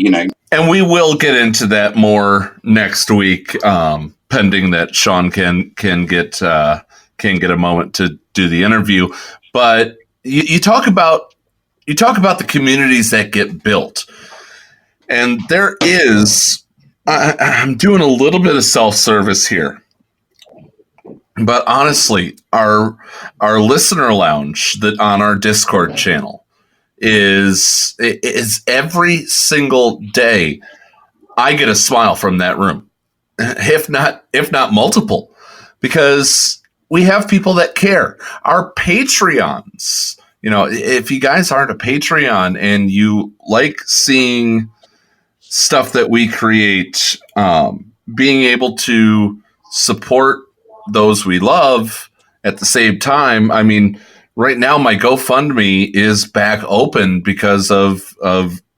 And we will get into that more next week, pending that Sean can get a moment to do the interview. But you talk about the communities that get built, and there is. I'm doing a little bit of self-service here. But honestly, our listener lounge that on our Discord channel is every single day I get a smile from that room, if not multiple, because we have people that care. Our Patreons, if you guys aren't a Patreon and you like seeing stuff that we create, being able to support those we love at the same time. I mean, right now my GoFundMe is back open because of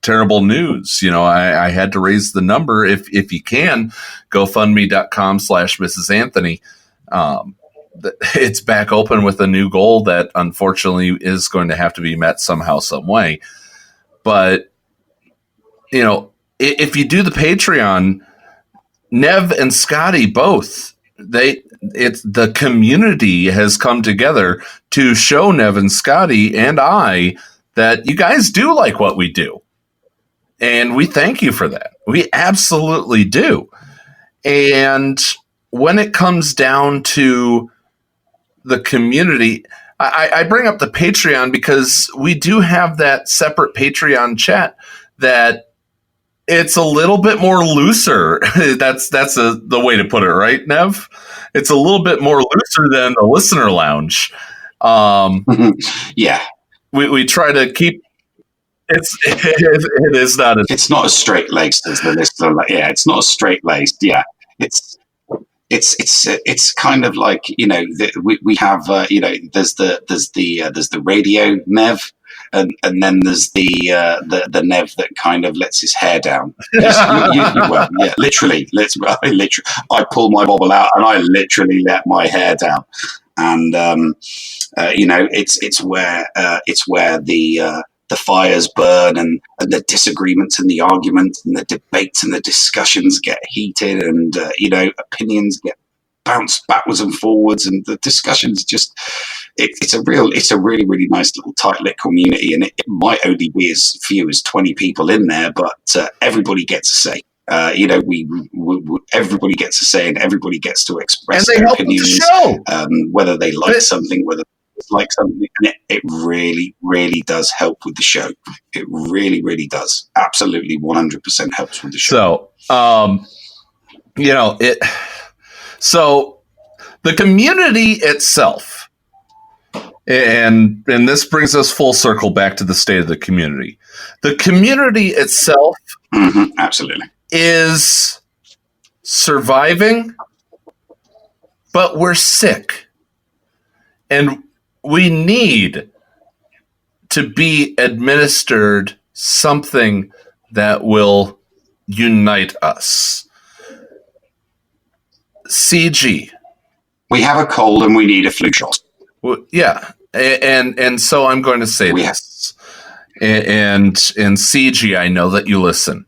terrible news. I had to raise the number. If you can, GoFundMe.com/Mrs. Anthony. It's back open with a new goal that unfortunately is going to have to be met somehow, some way. But, if you do the Patreon, Nev and Scotty both, the community has come together to show Nev and Scotty and I that you guys do like what we do. And we thank you for that. We absolutely do. And when it comes down to the community, I bring up the Patreon because we do have that separate Patreon chat that it's a little bit more looser. That's the way to put it, right, Nev? It's a little bit more looser than the listener lounge. Yeah. We try to keep it is not it's not as straight laced as the listener. Yeah, it's not as straight laced. Yeah, it's kind of like, you know, we have you know, there's the radio Nev, and then there's the Nev that kind of lets his hair down. Well, yeah, literally. I pull my bobble out and I literally let my hair down, and you know, it's where the fires burn and the disagreements and the arguments and the debates and the discussions get heated, and you know, opinions get bounced backwards and forwards, and the discussions just it's a really, really nice little tight-knit community, and it might only be as few as 20 people in there, but everybody gets a say. You know, we everybody gets a say, and everybody gets to express their opinions, whether they like something, whether like something, and it really, really does help with the show. It really, really does. Absolutely 100% helps with the show. So, you know, so the community itself, and this brings us full circle back to the state of the community. The community itself absolutely is surviving, but we're sick. And we need to be administered something that will unite us. CG. We have a cold and we need a flu shot. Well, yeah, and so I'm going to say this. And CG, I know that you listen.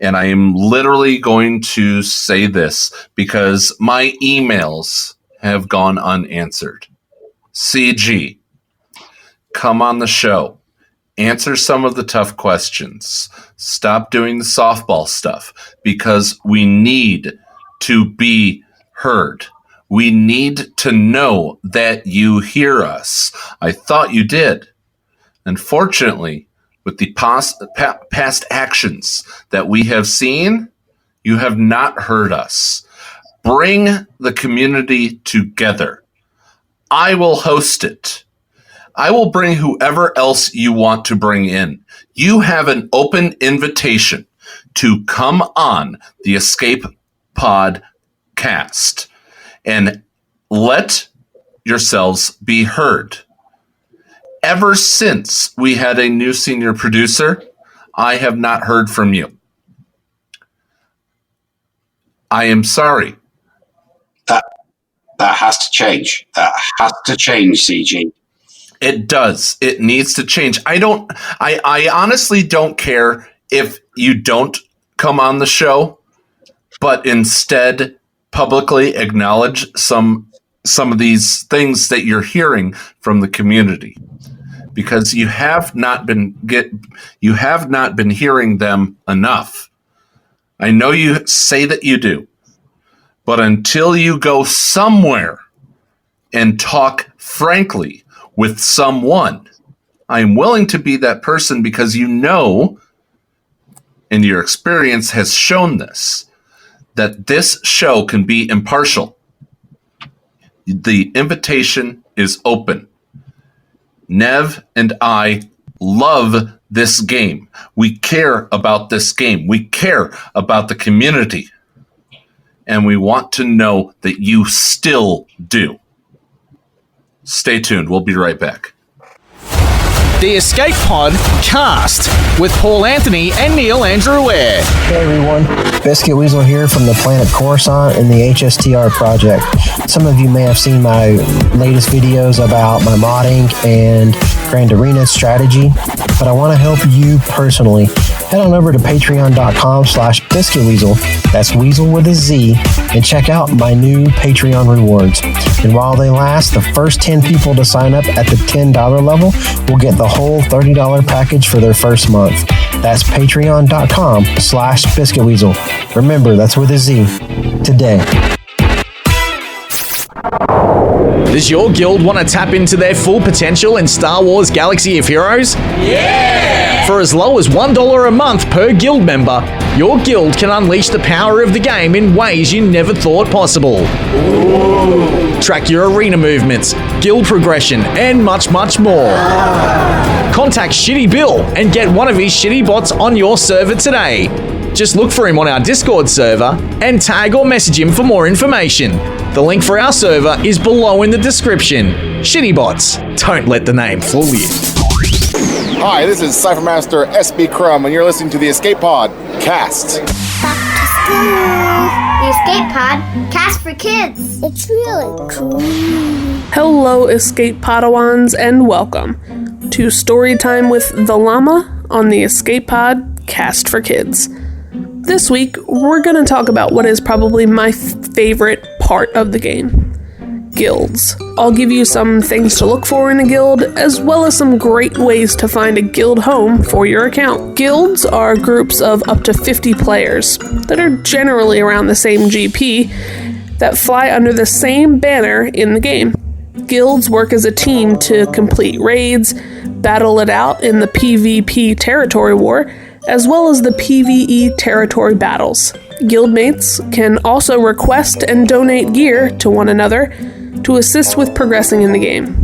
And I am literally going to say this because my emails have gone unanswered. CG, come on the show. Answer some of the tough questions. Stop doing the softball stuff because we need to be heard. We need to know that you hear us. I thought you did. Unfortunately, with the past actions that we have seen, you have not heard us. Bring the community together. I will host it. I will bring whoever else you want to bring in. You have an open invitation to come on the Escape Podcast and let yourselves be heard. Ever since we had a new senior producer, I have not heard from you. I am sorry. That has to change. That has to change, CG. It does. It needs to change. I honestly don't care if you don't come on the show, but instead publicly acknowledge some of these things that you're hearing from the community, because you have not been hearing them enough. I know you say that you do, but until you go somewhere and talk frankly with someone, I'm willing to be that person, because you know, and your experience has shown this, that this show can be impartial. The invitation is open. Nev and I love this game. We care about this game. We care about the community. And we want to know that you still do. Stay tuned. We'll be right back. The Escape Pod Cast with Paul Anthony and Neil Andrew Ware. Hey everyone, Biscuit Weasel here from the planet Coruscant and the HSTR project. Some of you may have seen my latest videos about my modding and Grand Arena strategy, but I want to help you personally. Head on over to patreon.com/biscuitweasel, that's Weasel with a Z, and check out my new Patreon rewards. And while they last, the first 10 people to sign up at the $10 level will get the whole $30 package for their first month. That's patreon.com/biscuitweasel. Remember, that's with a Z. Today. Does your guild want to tap into their full potential in Star Wars Galaxy of Heroes? Yeah! For as low as $1 a month per guild member, your guild can unleash the power of the game in ways you never thought possible. Ooh. Track your arena movements, guild progression, and much, much more. Contact ShittyBill and get one of his shitty bots on your server today. Just look for him on our Discord server and tag or message him for more information. The link for our server is below in the description. Shitty bots, don't let the name fool you. Hi, this is Cyphermaster SB Crumb, and you're listening to the Escape Pod Cast. Back to school. The Escape Pod Cast for Kids. It's really cool. Hello, Escape Padawans, and welcome to Storytime with the Llama on the Escape Pod Cast for Kids. This week, we're going to talk about what is probably my favorite part of the game. Guilds. I'll give you some things to look for in a guild, as well as some great ways to find a guild home for your account. Guilds are groups of up to 50 players that are generally around the same GP that fly under the same banner in the game. Guilds work as a team to complete raids, battle it out in the PvP territory war, as well as the PvE territory battles. Guildmates can also request and donate gear to one another to assist with progressing in the game.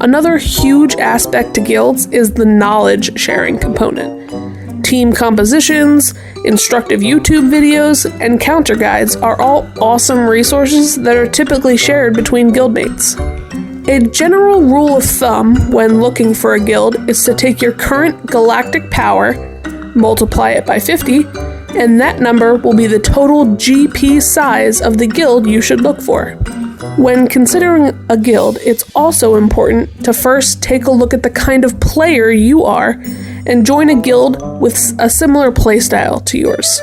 Another huge aspect to guilds is the knowledge sharing component. Team compositions, instructive YouTube videos, and counter guides are all awesome resources that are typically shared between guildmates. A general rule of thumb when looking for a guild is to take your current galactic power, multiply it by 50, and that number will be the total GP size of the guild you should look for. When considering a guild, it's also important to first take a look at the kind of player you are and join a guild with a similar playstyle to yours.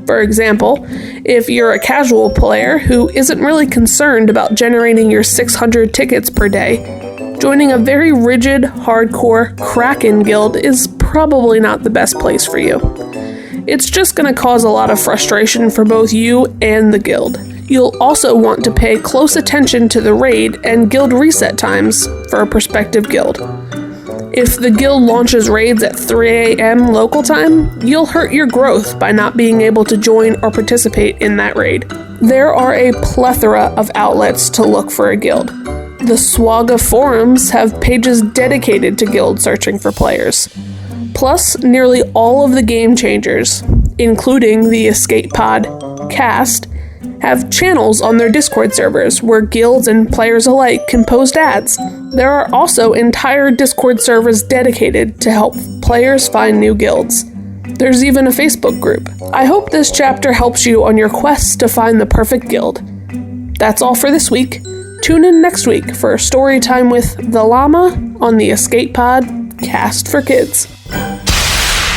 For example, if you're a casual player who isn't really concerned about generating your 600 tickets per day, joining a very rigid, hardcore Kraken guild is probably not the best place for you. It's just going to cause a lot of frustration for both you and the guild. You'll also want to pay close attention to the raid and guild reset times for a prospective guild. If the guild launches raids at 3 a.m. local time, you'll hurt your growth by not being able to join or participate in that raid. There are a plethora of outlets to look for a guild. The Swaga forums have pages dedicated to guild searching for players. Plus, nearly all of the game changers, including the Escape Pod Cast, have channels on their Discord servers where guilds and players alike can post ads. There are also entire Discord servers dedicated to help players find new guilds. There's even a Facebook group. I hope this chapter helps you on your quest to find the perfect guild. That's all for this week. Tune in next week for Storytime with the Llama on the Escape Pod Cast for Kids.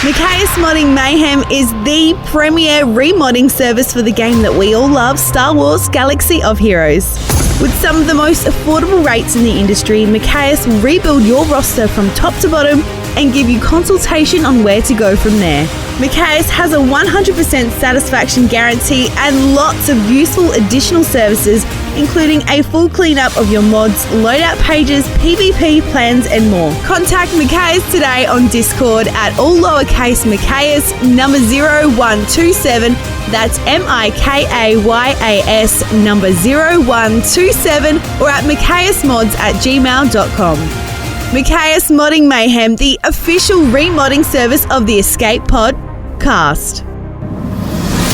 Micaeus Modding Mayhem is the premier remodding service for the game that we all love, Star Wars Galaxy of Heroes. With some of the most affordable rates in the industry, Micaeus will rebuild your roster from top to bottom and give you consultation on where to go from there. Micaeus has a 100% satisfaction guarantee and lots of useful additional services, including a full cleanup of your mods, loadout pages, PvP plans, and more. Contact Micaeus today on Discord at all lowercase Micaeus number 0127. That's MIKAYAS number 0127, or at micaeusmods@gmail.com. Micaeus Modding Mayhem, the official remodding service of the Escape Pod Cast.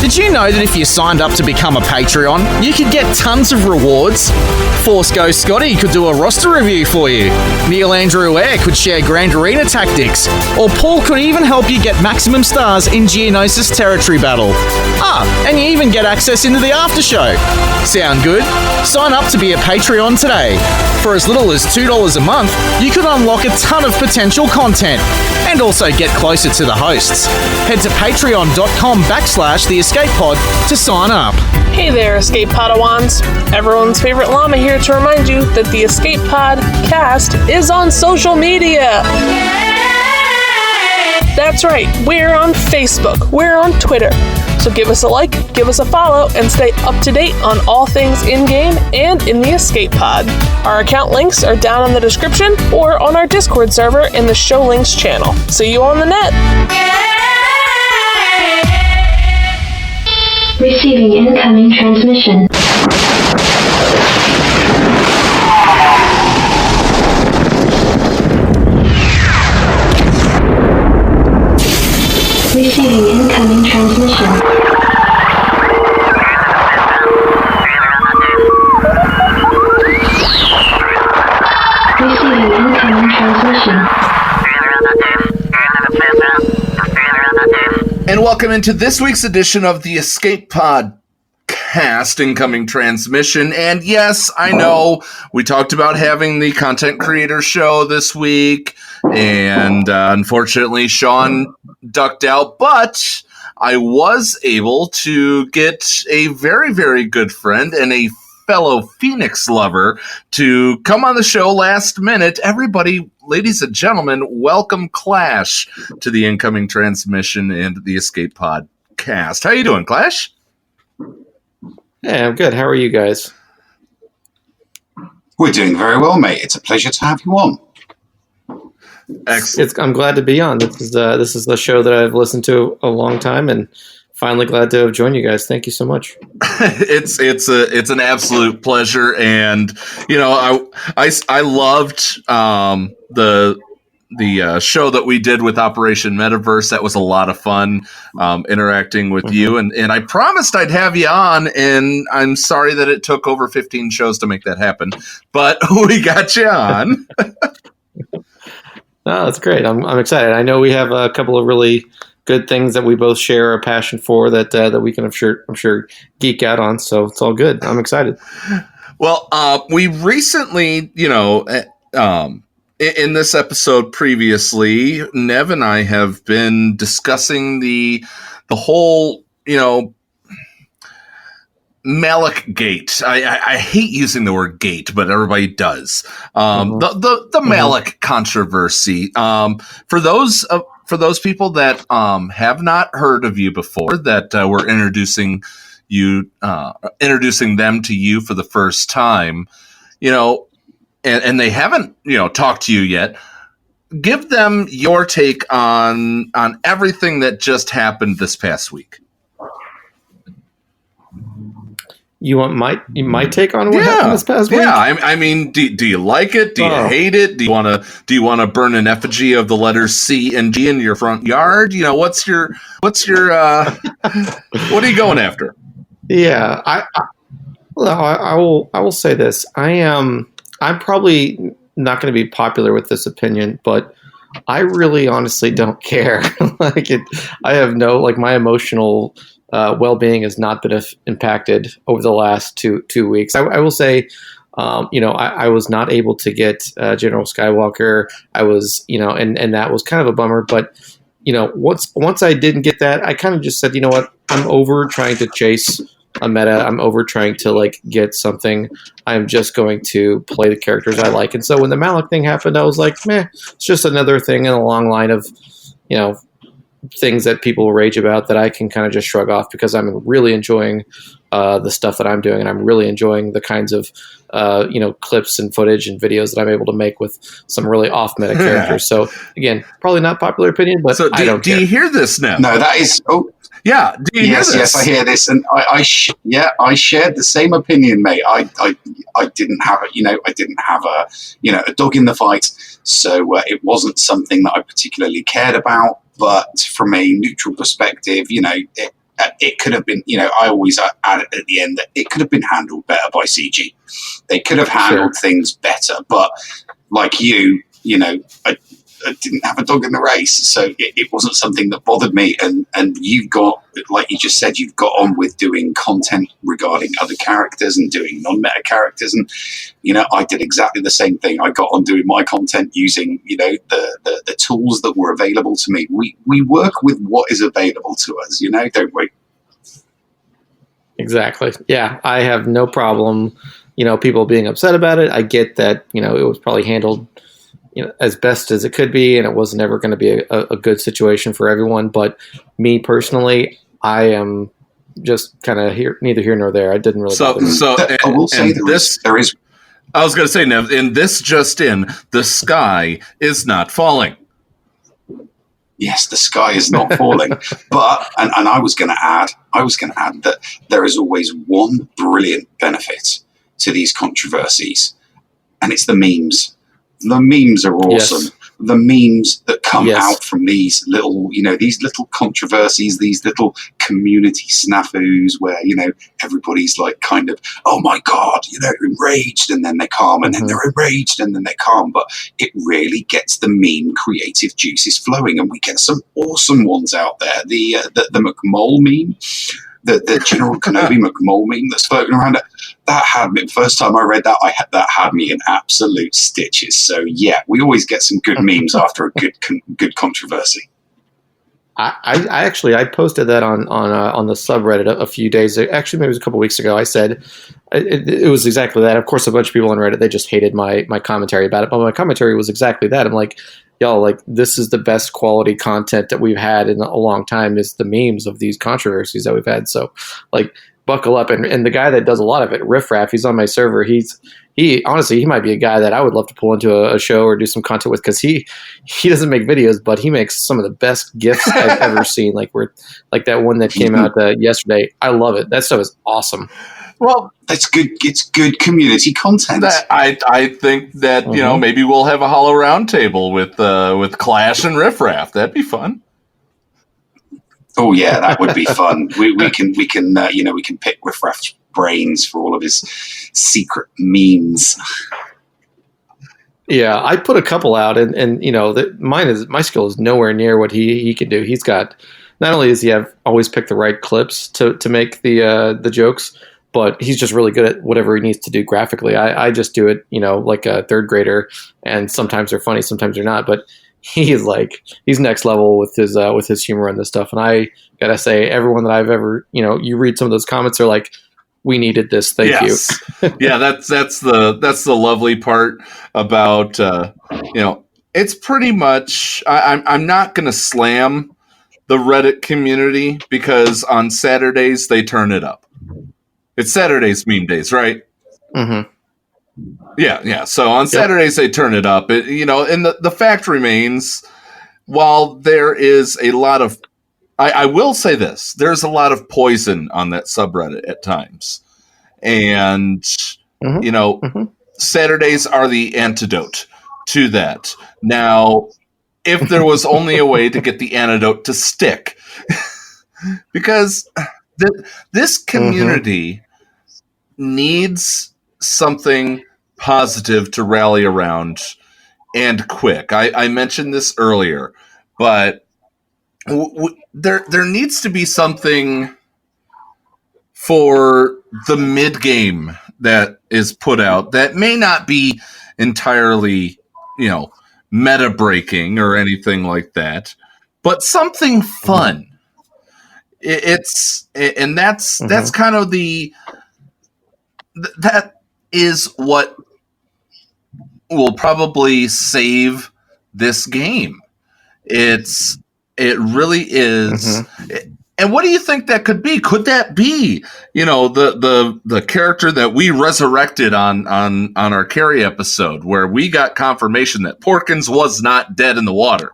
Did you know that if you signed up to become a Patreon, you could get tons of rewards? Force Ghost Scotty could do a roster review for you. Neil Andrew Air could share Grand Arena tactics. Or Paul could even help you get maximum stars in Geonosis Territory Battle. And and you even get access into the after show. Sound good? Sign up to be a Patreon today. For as little as $2 a month, you could unlock a ton of potential content and also get closer to the hosts. Head to patreon.com/The Escape Pod to sign up. Hey there, Escape Padawans. Everyone's favorite llama here to remind you that the Escape Pod cast is on social media. That's right, we're on Facebook, we're on Twitter. So give us a like, give us a follow, and stay up to date on all things in-game and in the Escape Pod. Our account links are down in the description or on our Discord server in the Show Links channel. See you on the net! Receiving incoming transmission. Receiving incoming transmission. Receiving incoming transmission. And welcome into this week's edition of the Escape Pod cast incoming transmission. And yes, I know we talked about having the content creator show this week, and unfortunately Sean ducked out, but I was able to get a very, very good friend and a fellow Phoenix lover to come on the show last minute. Everybody, ladies and gentlemen, welcome Clash to the incoming transmission and the Escape Pod cast. How you doing, Clash? Hey, I'm good. How are you guys? We're doing very well, mate. It's a pleasure to have you on. Excellent. I'm glad to be on. This is the show that I've listened to a long time, and finally glad to have joined you guys. Thank you so much. It's an absolute pleasure, and you know I loved the show that we did with Operation Metaverse. That was a lot of fun, interacting with you, and I promised I'd have you on, and I'm sorry that it took over 15 shows to make that happen, but we got you on. No, that's great. I'm excited. I know we have a couple of really good things that we both share a passion for that we can, I'm sure geek out on. So it's all good. I'm excited. Well, we recently, in this episode previously, Nev and I have been discussing the whole, Malak gate. I hate using the word gate, but everybody does. The Malak controversy. For those people that have not heard of you before, that we're introducing them to you for the first time, and they haven't talked to you yet. Give them your take on everything that just happened this past week. You want my take on what happened this past week? Yeah, I mean, do you like it? Do you hate it? Do you want to burn an effigy of the letters C and G in your front yard? What's your what are you going after? Yeah, I will say this. I'm probably not going to be popular with this opinion, but I really honestly don't care. I have my emotional well-being has not been impacted over the last two weeks. I will say, I was not able to get General Skywalker. I was, and that was kind of a bummer. But once I didn't get that, I kind of just said, you know what, I'm over trying to chase a meta. I'm over trying to get something. I'm just going to play the characters I like. And so when the Malak thing happened, I was like, meh, it's just another thing in a long line of, things that people rage about that I can kind of just shrug off because I'm really enjoying the stuff that I'm doing, and I'm really enjoying the kinds of clips and footage and videos that I'm able to make with some really off-meta characters. So again, probably not popular opinion, but so I don't care. Do you hear this now? No, that is. Oh, yeah. Do you hear this? Yes, I hear this, and I shared the same opinion, mate. I didn't have I didn't have a dog in the fight, so it wasn't something that I particularly cared about. But from a neutral perspective, it could have been, I always add it at the end that it could have been handled better by CG. They could have handled things better. But like you, didn't have a dog in the race, so it wasn't something that bothered me. And you've got, like you just said, you've got on with doing content regarding other characters and doing non-meta characters, and I did exactly the same thing. I got on doing my content using the tools that were available to me. We work with what is available to us, don't we? Exactly. Yeah, I have no problem, people being upset about it. I get that, it was probably handled, as best as it could be, and it was never going to be a good situation for everyone. But me personally, I am just kind of neither here nor there. I didn't really. I will say there is. I was going to say, Nev, in this just in, the sky is not falling. Yes, the sky is not falling. But and I was going to add that there is always one brilliant benefit to these controversies, and it's the memes. The memes are awesome. Yes. The memes that come out from these little controversies, these little community snafus where, everybody's like kind of, oh my God, enraged, and then they're calm, and then they're enraged, and then they're calm. But it really gets the meme creative juices flowing, and we get some awesome ones out there. The McMole meme, the General Kenobi McMole meme that's floating around. That had me, first time I read that, that had me in absolute stitches. So yeah, we always get some good memes after a good controversy. I posted that on the subreddit a few days, actually maybe it was a couple weeks ago. I said it was exactly that. Of course, a bunch of people on Reddit, they just hated my commentary about it, but my commentary was exactly that. I'm like, y'all, like, this is the best quality content that we've had in a long time, is the memes of these controversies that we've had. So like, buckle up. And the guy that does a lot of it, Riff Raff, he's on my server. He honestly, he might be a guy that I would love to pull into a show or do some content with, because he doesn't make videos, but he makes some of the best GIFs I've ever seen. Like that one that came out yesterday. I love it. That stuff is awesome. Well, that's good. It's good community content. I think that maybe we'll have a hollow round table with Clash and Riff Raff. That'd be fun. Oh yeah, that would be fun. We can pick Riff Raff's brains for all of his secret memes. Yeah, I put a couple out, and my skill is nowhere near what he can do. He's got, not only does he have always picked the right clips to make the jokes, but he's just really good at whatever he needs to do graphically. I just do it, like a third grader, and sometimes they're funny, sometimes they're not, but he's next level with his humor and this stuff. And I gotta say, everyone that I've ever, you read some of those comments, they're like, we needed this. Thank you. Yeah, that's the lovely part about it's pretty much. I'm not gonna slam the Reddit community, because on Saturdays they turn it up. It's Saturdays meme days, right? Mm-hmm. Yeah. So on Saturdays they turn it up. And the fact remains, while there is a lot of, I will say this, there's a lot of poison on that subreddit at times. And, Saturdays are the antidote to that. Now, if there was only a way to get the antidote to stick, because this community needs something positive to rally around, and quick. I mentioned this earlier, but there needs to be something for the mid game that is put out that may not be entirely, meta breaking or anything like that, but something fun. That's kind of that is what will probably save this game. It really is. And what do you think that could be? Could that be, the character that we resurrected on our Carrie episode, where we got confirmation that Porkins was not dead in the water?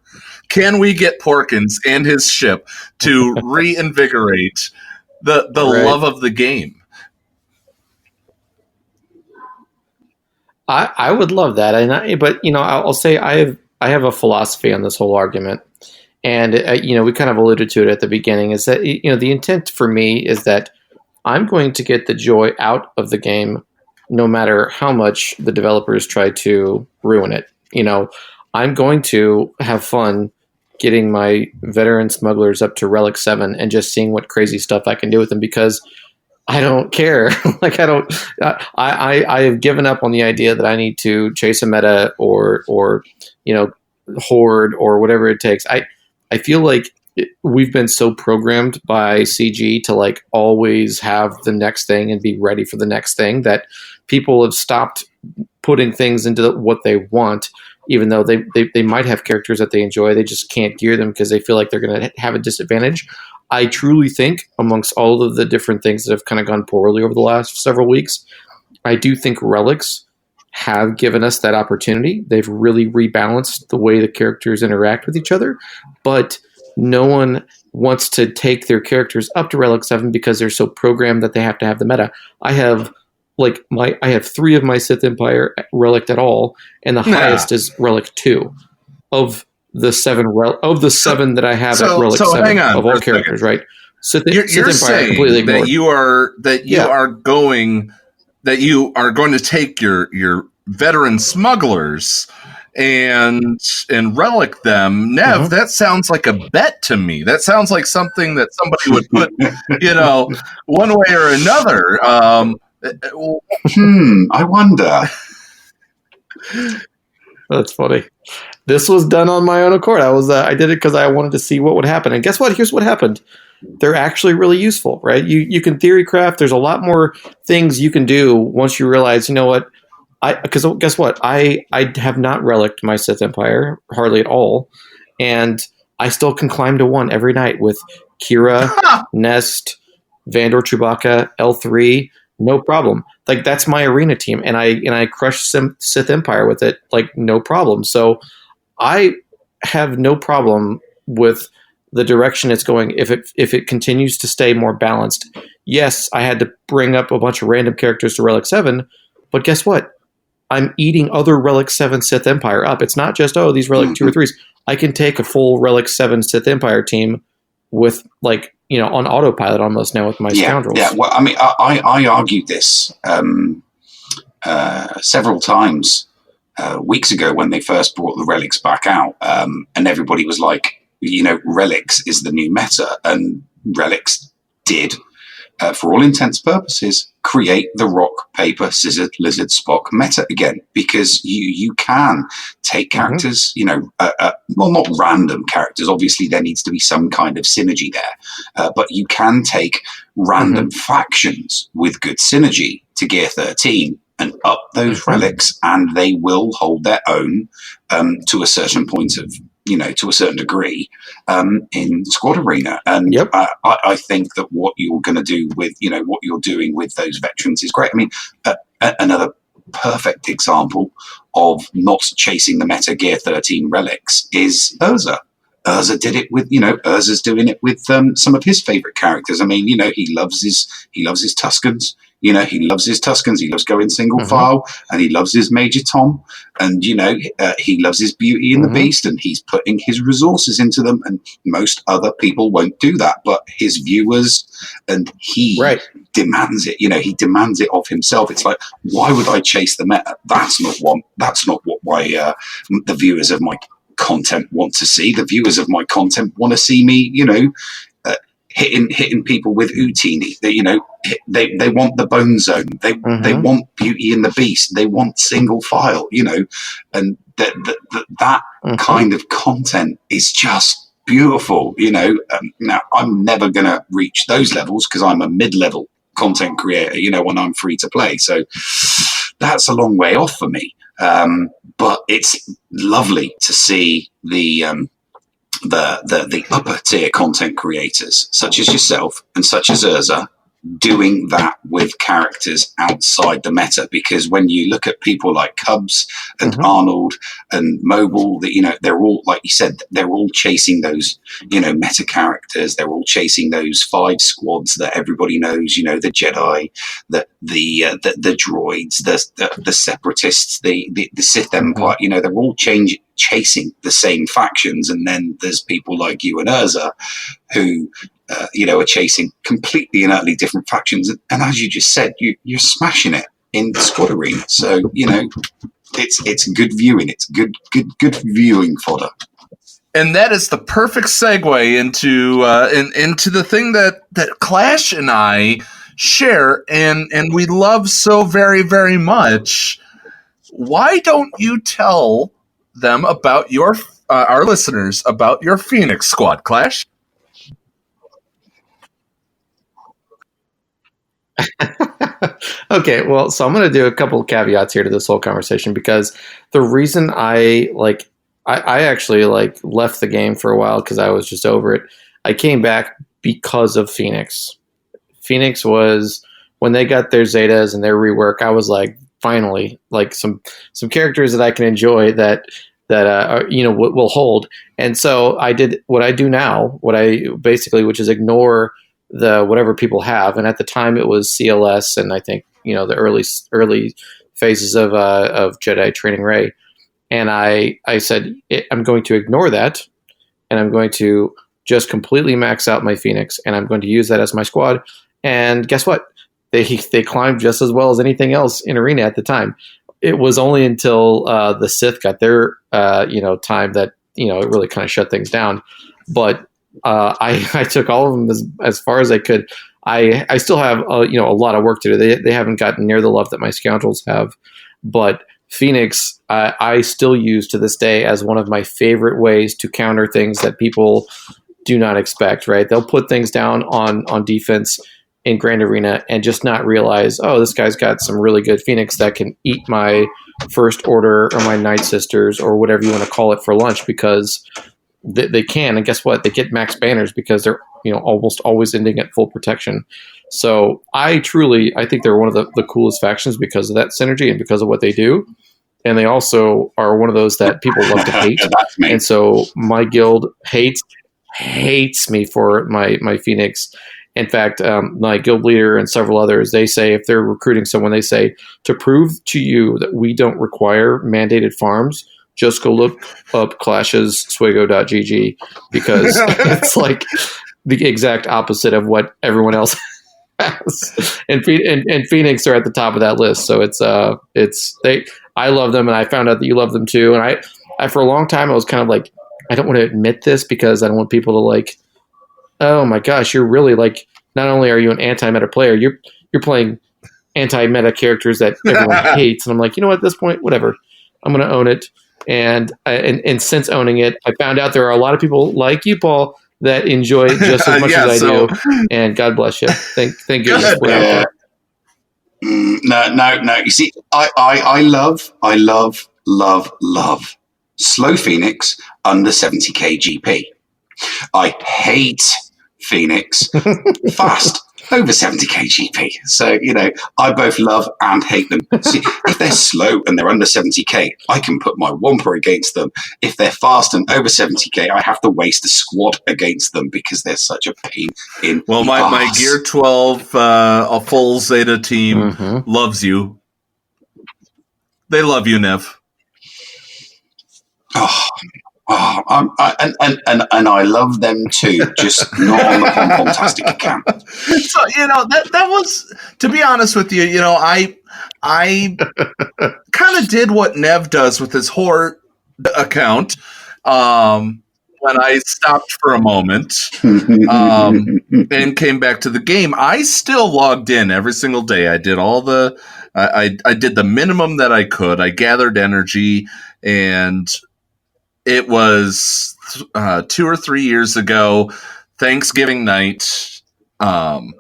Can we get Porkins and his ship to reinvigorate the love of the game? I would love that, but I'll say I have a philosophy on this whole argument, and we kind of alluded to it at the beginning. Is that the intent for me is that I'm going to get the joy out of the game, no matter how much the developers try to ruin it. I'm going to have fun getting my veteran smugglers up to Relic 7 and just seeing what crazy stuff I can do with them, because I don't care. I have given up on the idea that I need to chase a meta or horde or whatever it takes. I feel like we've been so programmed by CG to always have the next thing and be ready for the next thing that people have stopped putting things into what they want, even though they might have characters that they enjoy. They just can't gear them because they feel like they're going to have a disadvantage. I truly think amongst all of the different things that have kind of gone poorly over the last several weeks, I do think relics have given us that opportunity. They've really rebalanced the way the characters interact with each other, but no one wants to take their characters up to Relic 7 because they're so programmed that they have to have the meta. I have I have 3 of my Sith Empire relic at all, and the highest is Relic 2 of the 7 that I have at Relic 7 hang on of all characters, right? You're saying that you are going to take your veteran smugglers and relic them. Nev, that sounds like a bet to me. That sounds like something that somebody would put, one way or another. I wonder. That's funny. This was done on my own accord. I did it because I wanted to see what would happen. And guess what? Here's what happened. They're actually really useful, right? You can theory craft. There's a lot more things you can do once you realize, you know what? Because guess what? I have not relicked my Sith Empire hardly at all, and I still can climb to 1 every night with Kira, Nest, Vandor, Chewbacca, L3, no problem. That's my arena team, and I crush Sith Empire with it, no problem. So I have no problem with the direction it's going if it continues to stay more balanced. Yes, I had to bring up a bunch of random characters to Relic 7, but guess what? I'm eating other Relic 7 Sith Empire up. It's not just, these Relic 2 or 3s. I can take a full Relic 7 Sith Empire team with, on autopilot almost now with my scoundrels. Yeah, well, I mean, I argued this several times weeks ago when they first brought the relics back out, and everybody was like, relics is the new meta, and relics did, for all intents and purposes, create the rock, paper, scissors, lizard, Spock meta again, because you can take characters, well, not random characters. Obviously, there needs to be some kind of synergy there, but you can take random factions with good synergy to Gear 13 and up those relics, and they will hold their own to a certain point of, to a certain degree in Squad Arena. And I think that what you're going to do with, what you're doing with those veterans is great. I mean, another perfect example of not chasing the meta Gear 13 relics is Urza. Urza did it with, Urza's doing it with some of his favorite characters. I mean, he loves his Tuskens. He loves his Tuskens. He loves going single file, and he loves his Major Tom, and he loves his Beauty and the Beast, and he's putting his resources into them. And most other people won't do that, but his viewers, and he demands it. He demands it of himself. It's like, why would I chase the meta? That's not what the viewers of my content want to see. The viewers of my content want to see me, hitting people with Utini. They want the Bone Zone. They want Beauty and the Beast. They want single file. And that kind of content is just beautiful. Now I'm never going to reach those levels because I'm a mid-level content creator. When I'm free to play, so that's a long way off for me. But it's lovely to see the upper tier content creators such as yourself and such as Urza doing that with characters outside the meta, because when you look at people like Cubs and Arnold and Mobile, that they're all, like you said, they're all chasing those meta characters. They're all chasing those 5 squads that everybody knows, the Jedi, the droids, the separatists, the Sith Empire. They're all chasing the same factions, and then there's people like you and Urza who are chasing completely and utterly different factions, and as you just said, you're smashing it in Squad Arena. So it's good viewing. It's good viewing fodder. And that is the perfect segue into the thing that Clash and I share and we love so very, very much. Why don't you tell them about our listeners about your Phoenix squad, Clash? Okay, well, so I'm going to do a couple of caveats here to this whole conversation because the reason I actually left the game for a while because I was just over it. I came back because of Phoenix. Phoenix was when they got their Zetas and their rework. I was like, finally, like some characters that I can enjoy that will hold. And so I did what I do now, which is ignore the whatever people have. And at the time it was CLS and I think the early phases of Jedi Training Ray. And I said, I'm going to ignore that, and I'm going to just completely max out my Phoenix, and I'm going to use that as my squad. And guess what? They climbed just as well as anything else in Arena at the time. It was only until the Sith got their time that it really kind of shut things down. But I took all of them as far as I could. I still have a lot of work to do. They haven't gotten near the love that my scoundrels have, but Phoenix, I still use to this day as one of my favorite ways to counter things that people do not expect, right? They'll put things down on defense in Grand Arena and just not realize, oh, this guy's got some really good Phoenix that can eat my First Order or my Night Sisters or whatever you want to call it for lunch because they can. And guess what? They get max banners because they're almost always ending at full protection. So I think they're one of the coolest factions because of that synergy and because of what they do. And they also are one of those that people love to hate. And so my guild hates me for my Phoenix. In fact, my guild leader and several others, they say if they're recruiting someone, they say to prove to you that we don't require mandated farms, just go look up Clash's Swago.gg because it's like the exact opposite of what everyone else has. And Phoenix are at the top of that list. So I love them, and I found out that you love them too. And I for a long time I was kind of like, I don't want to admit this because I don't want people to like, oh my gosh, you're really like, not only are you an anti-meta player, you're playing anti-meta characters that everyone hates. And I'm like, you know what, at this point, whatever, I'm going to own it. And since owning it, I found out there are a lot of people like you, Paul, that enjoy it just as much as I do. And God bless you. Thank goodness we're out there. No. You see, I love slow Phoenix under 70k GP. I hate Phoenix fast over 70k GP. So, I both love and hate them. See, if they're slow and they're under 70k, I can put my Wampa against them. If they're fast and over 70k, I have to waste a squad against them because they're such a pain in the my arse. Gear 12, a full Zeta team loves you. They love you, Nev. And I love them too, just not on the Pompontastic account. So that was, to be honest with you, I kind of did what Nev does with his Horde account when I stopped for a moment and came back to the game. I still logged in every single day. I did I did the minimum that I could. I gathered energy, and it was 2 or 3 years ago, Thanksgiving night, the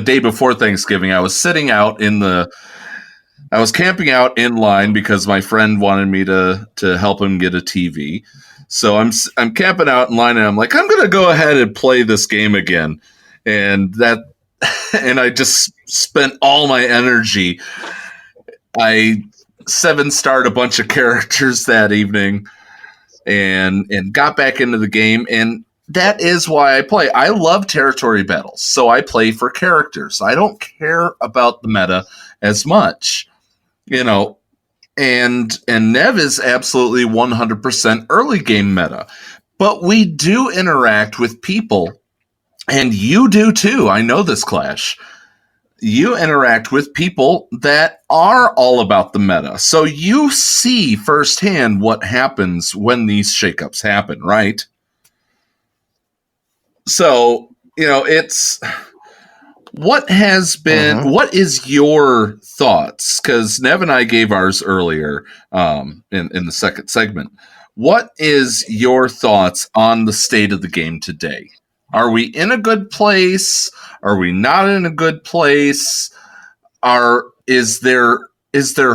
day before Thanksgiving. I was sitting out I was camping out in line because my friend wanted me to help him get a TV. So I'm camping out in line, and I'm like, I'm going to go ahead and play this game again. And I just spent all my energy. I 7-starred a bunch of characters that evening and got back into the game. And that is why I play. I love territory battles, so I play for characters. I don't care about the meta as much, and Nev is absolutely 100% early game meta. But we do interact with people, and you do too. I know this, Clash. you interact with people that are all about the meta. So you see firsthand what happens when these shakeups happen, right? So, it's what has been, what is your thoughts? Because Nev and I gave ours earlier in the second segment. What is your thoughts on the state of the game today? Are we in a good place? Are we not in a good place? Is there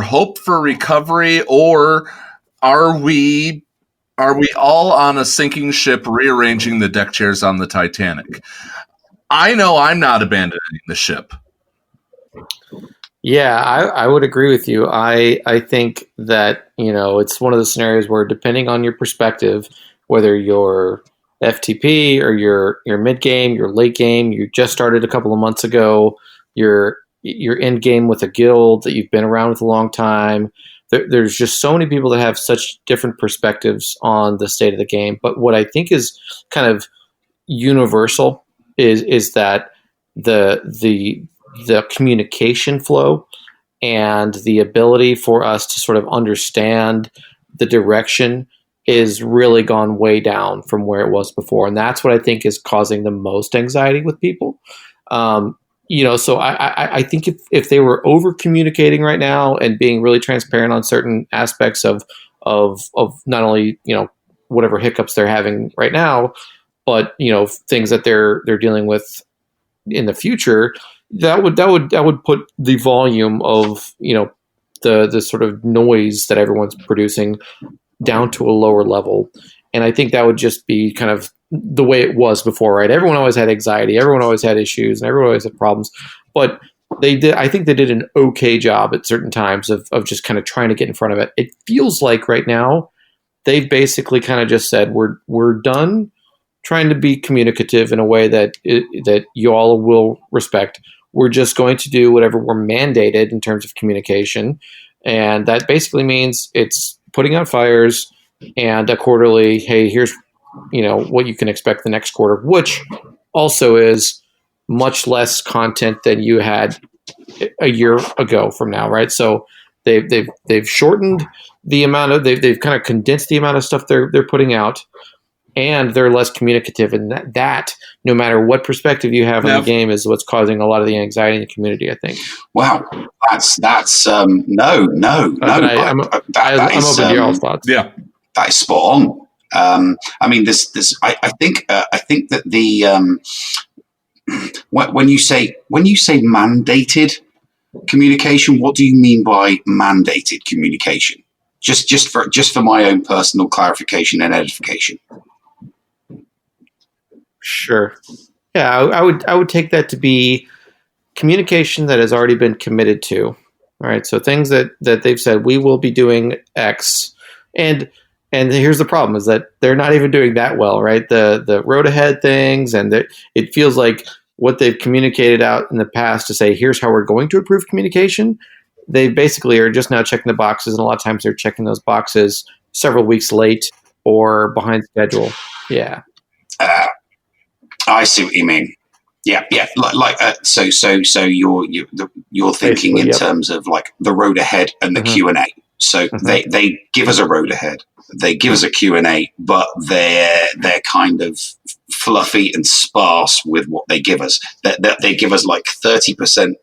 hope for recovery, or are we all on a sinking ship rearranging the deck chairs on the Titanic? I know I'm not abandoning the ship. Yeah, I would agree with you. I think that, it's one of the scenarios where, depending on your perspective, whether you're FTP or you're mid game, you're late game, you just started a couple of months ago, you're in game with a guild that you've been around with a long time. There's just so many people that have such different perspectives on the state of the game. But what I think is kind of universal is that the communication flow and the ability for us to sort of understand the direction is really gone way down from where it was before. And that's what I think is causing the most anxiety with people. So I think if they were over communicating right now and being really transparent on certain aspects of not only, whatever hiccups they're having right now, but, things that they're dealing with in the future, that would put the volume of, the sort of noise that everyone's producing down to a lower level. And I think that would just be kind of the way it was before, right? Everyone always had anxiety, everyone always had issues, and everyone always had problems. But I think they did an okay job at certain times of just kind of trying to get in front of it. It feels like right now they've basically kind of just said, we're done trying to be communicative in a way that you all will respect. We're just going to do whatever we're mandated in terms of communication. And that basically means it's putting out fires and a quarterly, hey, here's what you can expect the next quarter, which also is much less content than you had a year ago from now, right? So they've shortened the amount of, they've kind of condensed the amount of stuff they're putting out, and they're less communicative. And that no matter what perspective you have on the game, is what's causing a lot of the anxiety in the community, I think. Wow, that's no. I'm open to your all's thoughts. Yeah, that is spot on. I mean, I think that the when you say mandated communication, what do you mean by mandated communication? Just for my own personal clarification and edification. Sure. Yeah, I would take that to be communication that has already been committed to. All right. So things that they've said, we will be doing X, and here's the problem, is that they're not even doing that well, right? The road ahead things, and it feels like what they've communicated out in the past to say, here's how we're going to improve communication. They basically are just now checking the boxes, and a lot of times they're checking those boxes several weeks late or behind schedule. Yeah. I see what you mean. Yeah. So you're thinking in terms of like the road ahead and the Q&A. So they give us a road ahead, they give us a Q&A, but they're kind of fluffy and sparse with what they give us. They give us like 30%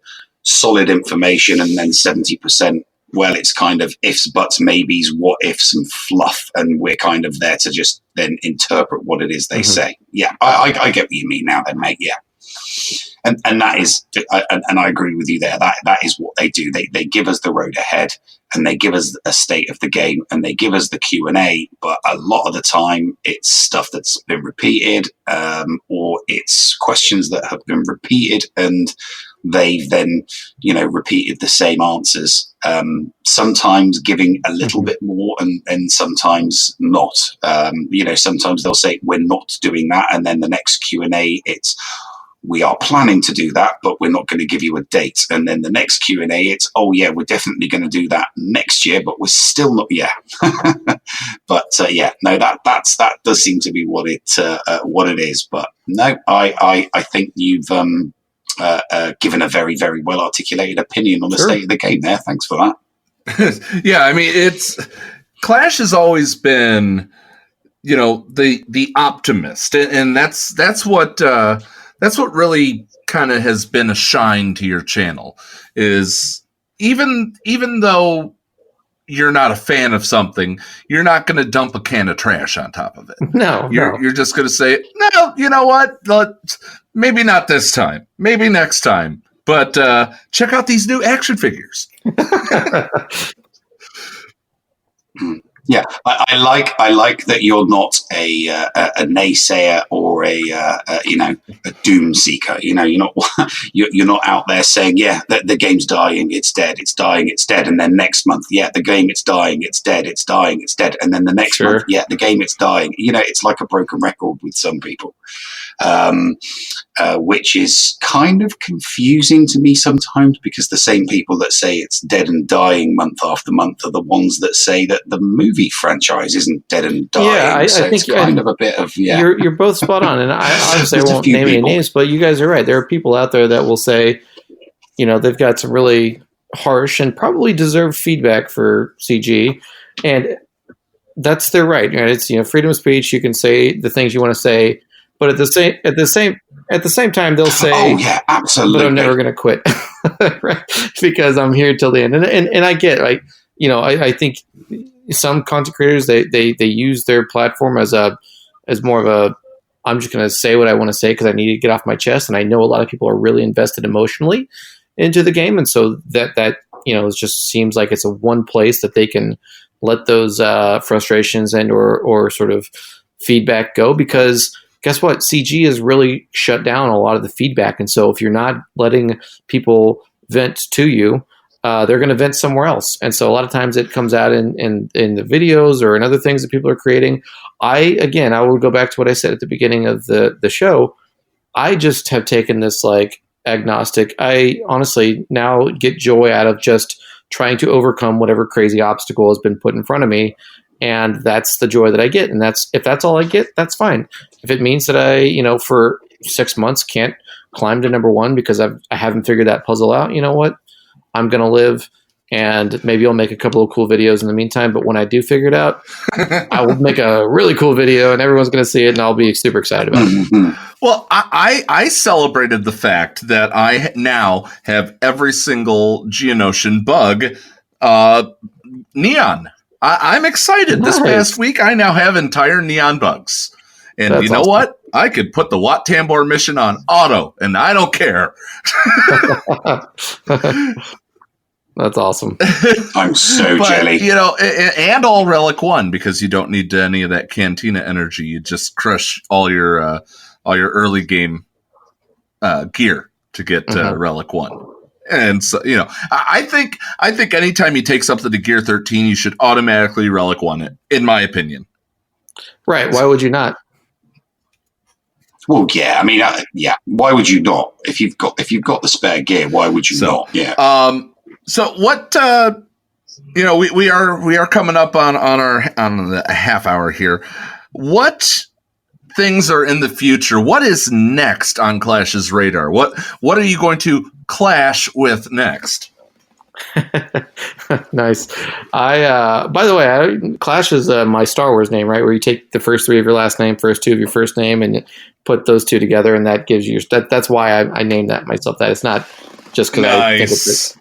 solid information, and then 70%, well, it's kind of ifs, buts, maybes, what ifs, and fluff, and we're kind of there to just then interpret what it is they say. Yeah, I get what you mean now then, mate. Yeah. And that is, and I agree with you there. That is what they do. They give us the road ahead, and they give us a state of the game, and they give us the Q&A. But a lot of the time, it's stuff that's been repeated, or it's questions that have been repeated, and they've then, repeated the same answers. Sometimes giving a little bit more, and sometimes not. Sometimes they'll say, we're not doing that, and then the next Q&A, it's, we are planning to do that, but we're not going to give you a date. And then the next Q&A, it's, oh yeah, we're definitely going to do that next year, but we're still not. Yeah. But that does seem to be what it is. But no, I think you've given a very, very well articulated opinion on the state of the game there. Thanks for that. Yeah, I mean, Clash has always been, the optimist, and that's what really kind of has been a shine to your channel, is even though you're not a fan of something, you're not going to dump a can of trash on top of it. No, you're just going to say, no, you know what? Maybe not this time, maybe next time, but check out these new action figures. Yeah, I like that you're not a naysayer or a doom seeker. You're not out there saying, yeah, the game's dying, it's dead, and then next month, yeah, the game, it's dying, it's dead, and then the next month, yeah, the game, it's dying. It's like a broken record with some people, which is kind of confusing to me sometimes, because the same people that say it's dead and dying month after month are the ones that say that the movie franchise isn't dead and dying. Yeah, I think it's kind of a bit of, You're both spot on, and I obviously I won't name any names, but you guys are right. There are people out there that will say, they've got some really harsh and probably deserved feedback for CG, and that's their right. It's freedom of speech. You can say the things you want to say, but at the same time, they'll say, "Oh yeah, absolutely," but I'm never going to quit, right? Because I'm here till the end, and I get, like, I think some content creators they use their platform as more of a, I'm just going to say what I want to say because I need to get off my chest, and I know a lot of people are really invested emotionally into the game, and so that it just seems like it's a one place that they can let those frustrations and or sort of feedback go, because guess what? CG has really shut down a lot of the feedback, and so if you're not letting people vent to you, they're going to vent somewhere else. And so a lot of times it comes out in the videos or in other things that people are creating. I will go back to what I said at the beginning of the show. I just have taken this like agnostic. I honestly now get joy out of just trying to overcome whatever crazy obstacle has been put in front of me. And that's the joy that I get. And if that's all I get, that's fine. If it means that I, for 6 months can't climb to number one because I haven't figured that puzzle out, you know what? I'm going to live, and maybe I'll make a couple of cool videos in the meantime. But when I do figure it out, I will make a really cool video, and everyone's going to see it, and I'll be super excited about it. Well, I celebrated the fact that I now have every single Geonosian bug neon. I'm excited. Nice. This past week, I now have entire neon bugs. And that's awesome. What? I could put the Wat Tambor mission on auto, and I don't care. That's awesome. I'm so jelly. And all Relic 1, because you don't need any of that Cantina energy. You just crush all your early game gear to get Relic 1. And so, I think anytime you take something to Gear 13, you should automatically Relic 1 it, in my opinion. Right. Why would you not? Well, yeah. I mean, why would you not? If you've got the spare gear, why would you not? Yeah. So what? We are coming up on the half hour here. What things are in the future? What is next on Clash's radar? What are you going to clash with next? Nice. By the way, Clash is my Star Wars name, right? Where you take the first three of your last name, first two of your first name, and put those two together, and that gives you that's why I named that myself. That it's not just because I think it's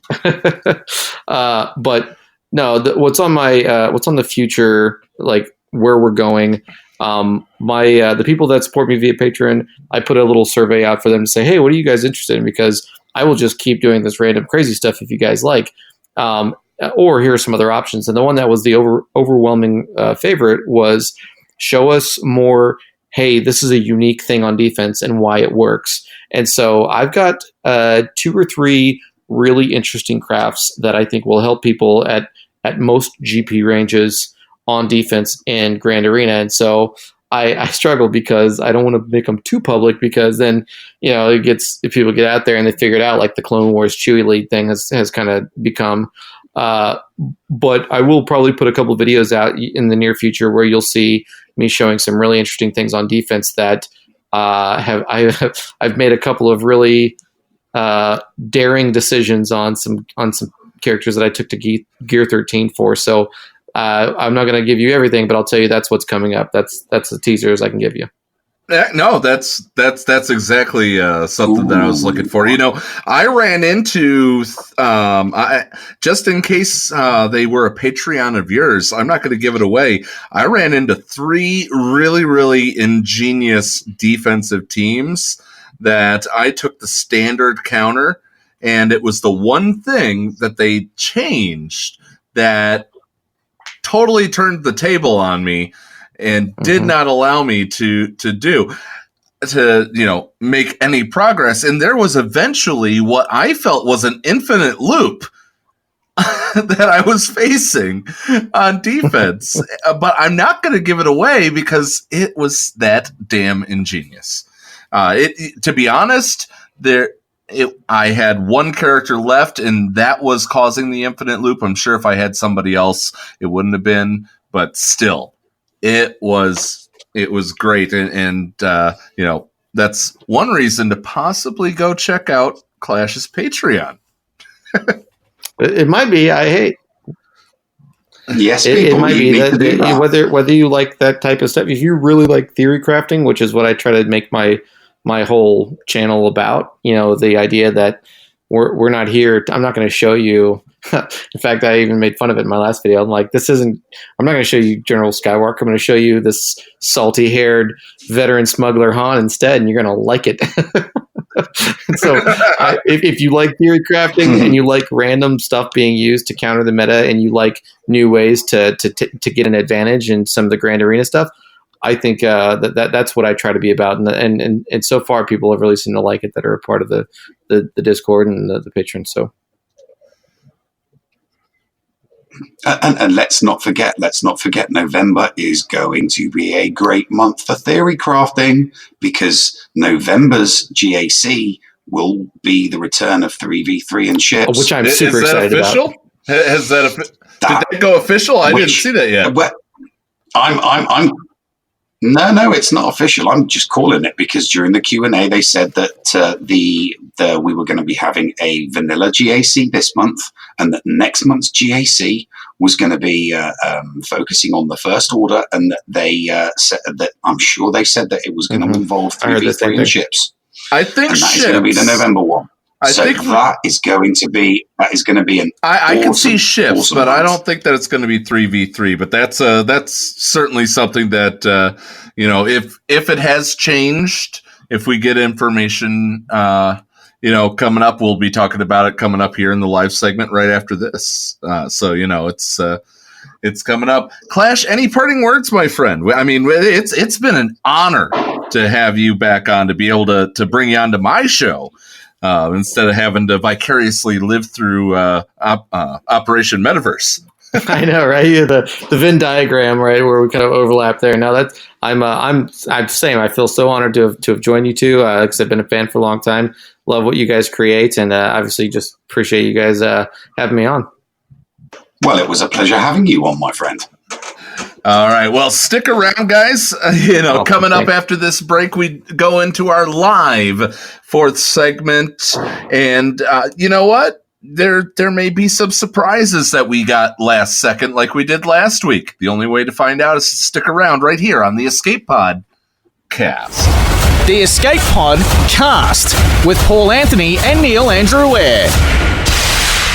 but no, what's on the future, like where we're going. The people that support me via Patreon, I put a little survey out for them to say, hey, what are you guys interested in? Because I will just keep doing this random crazy stuff if you guys like. Or here are some other options. And the one that was the overwhelming favorite was show us more, hey, this is a unique thing on defense and why it works. And so I've got 2 or 3 really interesting crafts that I think will help people at most GP ranges on defense in Grand Arena. And so I struggle because I don't want to make them too public, because then, if people get out there and they figure it out, like the Clone Wars Chewie lead thing has kind of become. But I will probably put a couple of videos out in the near future where you'll see me showing some really interesting things on defense that I've made a couple of really daring decisions on some characters that I took to Gear 13 for. So I'm not going to give you everything, but I'll tell you that's what's coming up. That's the teasers I can give you. No, that's exactly something that I was looking for. I ran into just in case they were a Patreon of yours. I'm not going to give it away. I ran into 3 really, really ingenious defensive teams that I took the standard counter, and it was the one thing that they changed that totally turned the table on me and did not allow me to make any progress. And there was eventually what I felt was an infinite loop that I was facing on defense. But I'm not going to give it away because it was that damn ingenious. To be honest, I had one character left, and that was causing the infinite loop. I'm sure if I had somebody else, it wouldn't have been. But still, it was great, and that's one reason to possibly go check out Clash's Patreon. It might be. Yes, it might be that whether you like that type of stuff. If you really like theory crafting, which is what I try to make my whole channel about, the idea that we're not here. I'm not going to show you. In fact, I even made fun of it in my last video. I'm like, I'm not going to show you General Skywalker. I'm going to show you this salty-haired veteran smuggler Han instead, and you're going to like it. So if you like theory crafting and you like random stuff being used to counter the meta, and you like new ways to get an advantage in some of the Grand Arena stuff, I think that's what I try to be about. And so far, people have really seemed to like it that are a part of the Discord and the Patreon. So. And let's not forget, November is going to be a great month for theory crafting, because November's GAC will be the return of 3v3 and ships. Which I'm super excited official? about. Did that go official? I didn't see that yet. No, it's not official. I'm just calling it because during the Q&A they said that we were going to be having a vanilla GAC this month, and that next month's GAC was going to be focusing on the First Order, and that they said that I'm sure they said that it was going to involve 3v3 and ships. I think and that is going to be the November one. That is going to be an. I can see ships, but month. I don't think that it's going to be 3v3. But that's certainly something that if it has changed, if we get information, coming up, we'll be talking about it coming up here in the live segment right after this. It's coming up. Clash, any parting words, my friend? I mean, it's been an honor to have you back on, to be able to bring you onto my show. Instead of having to vicariously live through Operation Metaverse. I know, right? The Venn diagram, right, where we kind of overlap there. Now I'm same. I feel so honored to have joined you two, because I've been a fan for a long time. Love what you guys create, and obviously just appreciate you guys having me on. Well, it was a pleasure having you on, my friend. All right. Well, stick around, guys. Coming up after this break, we go into our live fourth segment. And you know what? There may be some surprises that we got last second, like we did last week. The only way to find out is to stick around right here on the Escape Pod Cast. The Escape Pod Cast with Paul Anthony and Neil Andrew Ware.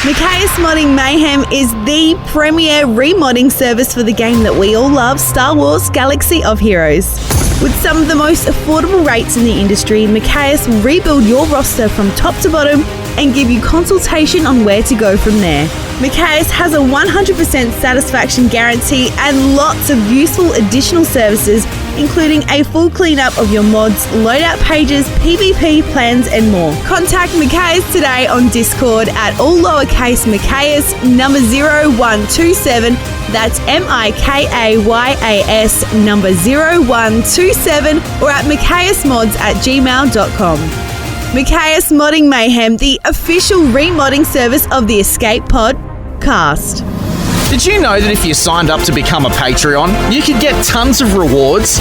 Micaeus Modding Mayhem is the premier remodding service for the game that we all love, Star Wars Galaxy of Heroes. With some of the most affordable rates in the industry, Micaeus will rebuild your roster from top to bottom and give you consultation on where to go from there. Micaeus has a 100% satisfaction guarantee and lots of useful additional services, including a full cleanup of your mods, loadout pages, PvP plans, and more. Contact Micaeus today on Discord at all lowercase Micaeus number 0127. That's MIKAYAS number 0127, or at micaeusmods@gmail.com. Micaeus Modding Mayhem, the official remodding service of the Escape Pod Cast. Did you know that if you signed up to become a Patreon, you could get tons of rewards?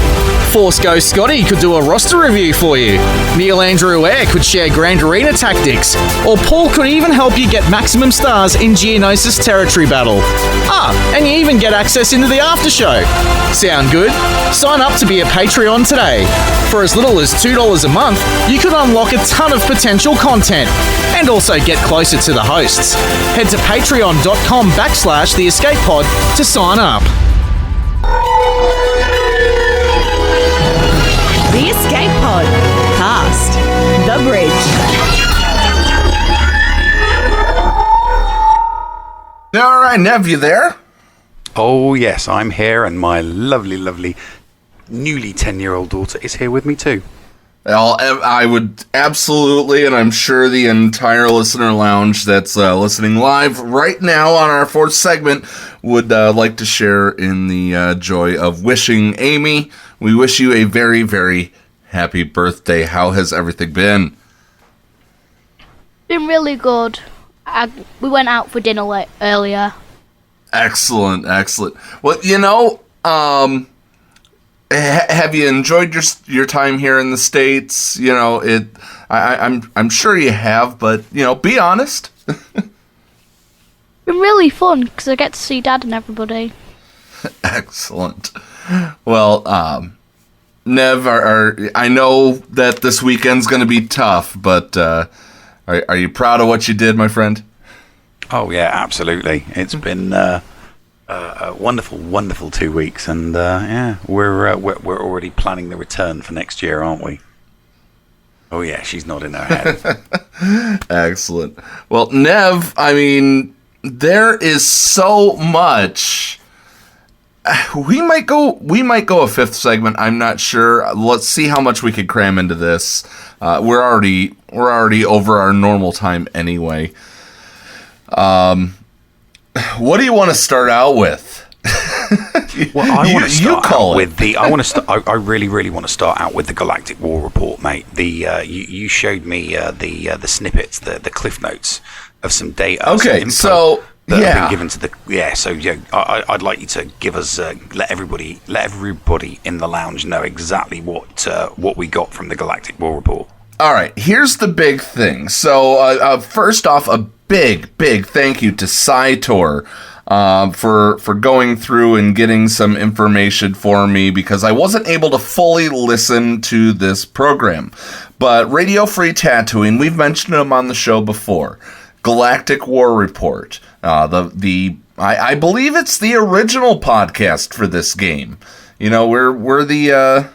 Force Ghost Scotty could do a roster review for you. Neil Andrew Air could share Grand Arena tactics. Or Paul could even help you get maximum stars in Geonosis Territory Battle. And you even get access into the after show. Sound good? Sign up to be a Patreon today. For as little as $2 a month, you could unlock a ton of potential content and also get closer to the hosts. Head to patreon.com/The Escape Pod to sign up. The Escape Pod. Cast. The Bridge. All right, Nev, you there? Oh, yes, I'm here, and my lovely, lovely, newly 10-year-old daughter is here with me too. Well, I would absolutely, and I'm sure the entire listener lounge that's listening live right now on our fourth segment would like to share in the joy of wishing Amy. We wish you a very, very happy birthday. How has everything been? Been really good. We went out for dinner earlier. Excellent. Well, have you enjoyed your time here in the States? I'm sure you have, but be honest. Been really fun because I get to see Dad and everybody. Excellent. Well, Nev, I know that this weekend's going to be tough, but are you proud of what you did, my friend? Oh yeah, absolutely. It's been a wonderful, wonderful 2 weeks, and we're already planning the return for next year, aren't we? Oh yeah, she's nodding her head. Excellent. Well, Nev, I mean, there is so much. We might go a fifth segment. I'm not sure. Let's see how much we could cram into this. We're already over our normal time anyway. What do you want to start out with? Well, I want to start out with I really, really want to start out with the Galactic War Report, mate. You showed me the snippets, the cliff notes of some data. Okay, so that have been given to the So I'd like you to give us let everybody in the lounge know exactly what we got from the Galactic War Report. All right, here's the big thing. So first off, a big thank you to Cytor for going through and getting some information for me, because I wasn't able to fully listen to this program. But Radio Free Tatooine, we've mentioned them on the show before. Galactic War Report. I believe it's the original podcast for this game. We're the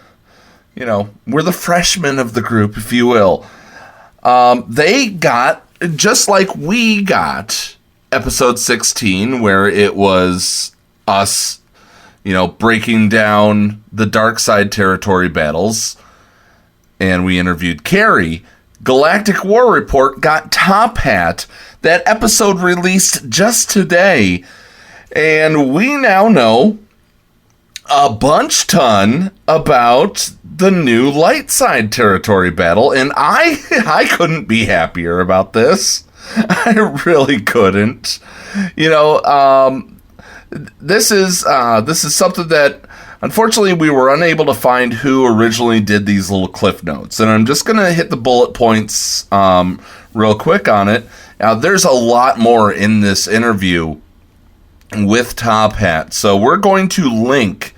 freshmen of the group, if you will. They got, just like we got, episode 16, where it was us, breaking down the dark side territory battles, and we interviewed Carrie. Galactic War Report got Top Hat. That episode released just today, and we now know a bunch ton about the new light side territory battle, and I couldn't be happier about this. I really couldn't. This is something that unfortunately we were unable to find who originally did these little cliff notes, and I'm just gonna hit the bullet points real quick on it. Now, there's a lot more in this interview with Top Hat, so we're going to link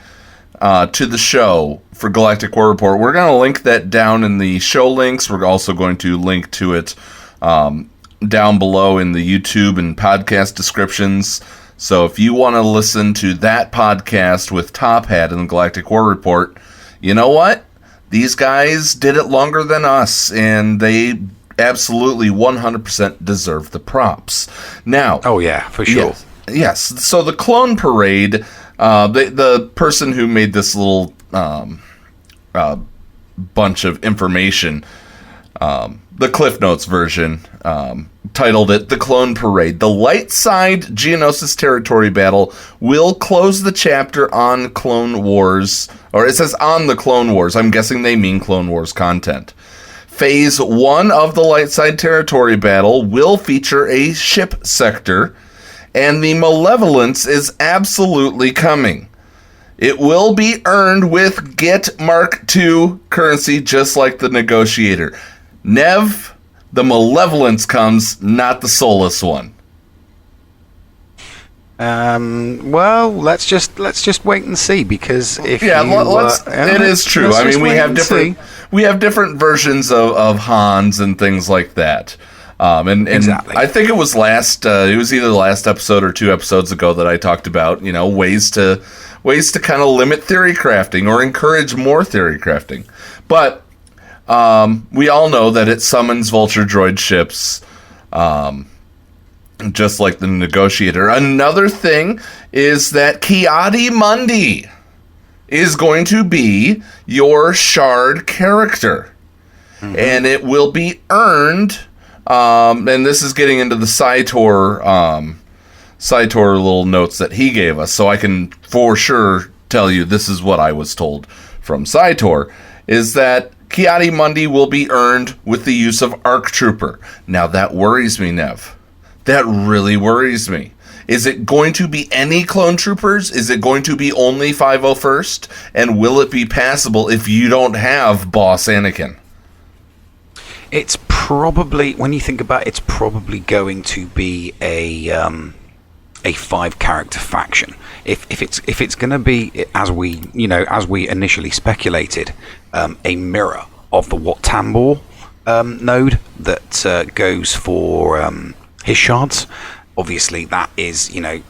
to the show for Galactic War Report. We're going to link that down in the show links. We're also going to link to it down below in the YouTube and podcast descriptions. So if you want to listen to that podcast with Top Hat and the Galactic War Report, you know what? These guys did it longer than us, and they absolutely 100% deserve the props. Now, oh yeah, for sure. Yes. So the Clone Parade, the person who made this little bunch of information, the Cliff Notes version, titled it The Clone Parade. The light side Geonosis territory battle will close the chapter on Clone Wars, or it says on the Clone Wars. I'm guessing they mean Clone Wars content. Phase 1 of the light side territory battle will feature a ship sector, and the malevolence is absolutely coming. It will be earned with Get Mark II currency, just like the Negotiator. Nev, the malevolence comes, not the soulless one. Well, let's just wait and see, because if it is true. I mean, we have different versions of Hans and things like that. And exactly. I think it was it was either the last episode or 2 episodes ago that I talked about, ways to kind of limit theory crafting or encourage more theory crafting. But we all know that it summons Vulture droid ships, just like the Negotiator. Another thing is that Ki-Adi-Mundi is going to be your shard character. Mm-hmm. And it will be earned, and this is getting into the Saitor little notes that he gave us, so I can for sure tell you this is what I was told from Saitor, is that Ki-Adi-Mundi will be earned with the use of ARC Trooper. Now that worries me, Nev. That really worries me. Is it going to be any clone troopers? Is it going to be only 501st? And will it be passable if you don't have Boss Anakin? It's probably, when you think about it, it's probably going to be a 5-character faction. If it's going to be, as we initially speculated, a mirror of the Wat Tambor node that goes for his shards. Obviously, that is, the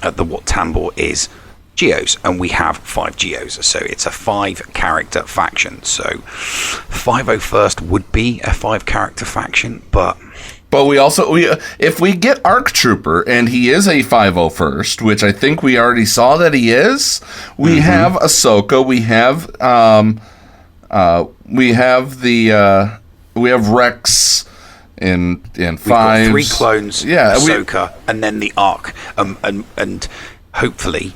Wat Tambor is Geos, and we have 5 Geos, so it's a 5-character faction. So 501st would be a 5-character faction, but we also if we get ARC Trooper and he is a 501st, which I think we already saw that he is, we have Ahsoka, we have Rex. In 5, we've got 3 clones, Ahsoka, and then the ARC, and hopefully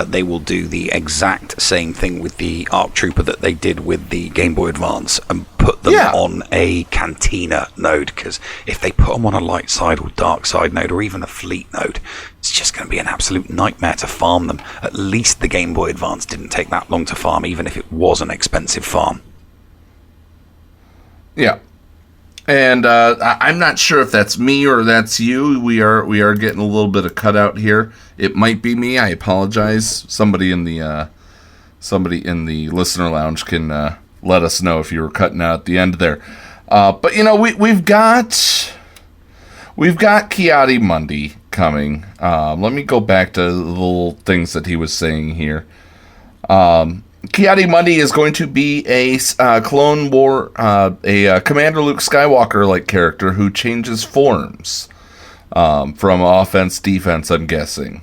they will do the exact same thing with the ARC Trooper that they did with the Game Boy Advance and put them on a Cantina node, because if they put them on a light side or dark side node or even a fleet node, it's just going to be an absolute nightmare to farm them. At least the Game Boy Advance didn't take that long to farm, even if it was an expensive farm. Yeah. And I'm not sure if that's me or that's you. We are getting a little bit of cutout here. It might be me. I apologize. Somebody in the listener lounge can let us know if you were cutting out at the end there. But we've got Ki-Adi-Mundi coming. Let me go back to the little things that he was saying here. Ki-Adi-Mundi is going to be a Clone War, a Commander Luke Skywalker-like character who changes forms from offense, defense, I'm guessing.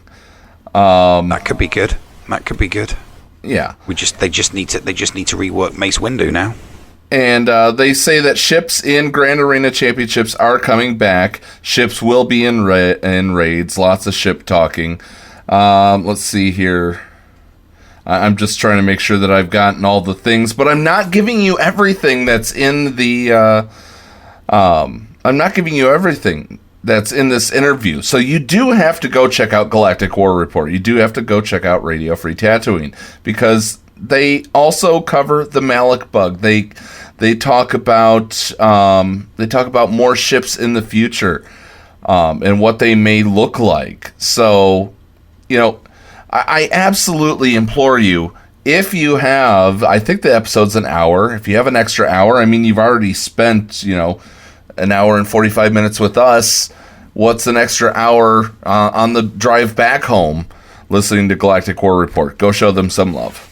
That could be good. Yeah. They just need to rework Mace Windu now. And they say that ships in Grand Arena Championships are coming back. Ships will be in raids. Lots of ship talking. Let's see here. I'm just trying to make sure that I've gotten all the things, but I'm not giving you everything that's in the. I'm not giving you everything that's in this interview. So you do have to go check out Galactic War Report. You do have to go check out Radio Free Tatooine, because they also cover the Malak bug. They talk about more ships in the future, and what they may look like. So, I absolutely implore you, if you have, I think the episode's an hour. If you have an extra hour, I mean, you've already spent, an hour and 45 minutes with us. What's an extra hour on the drive back home listening to Galactic War Report? Go show them some love.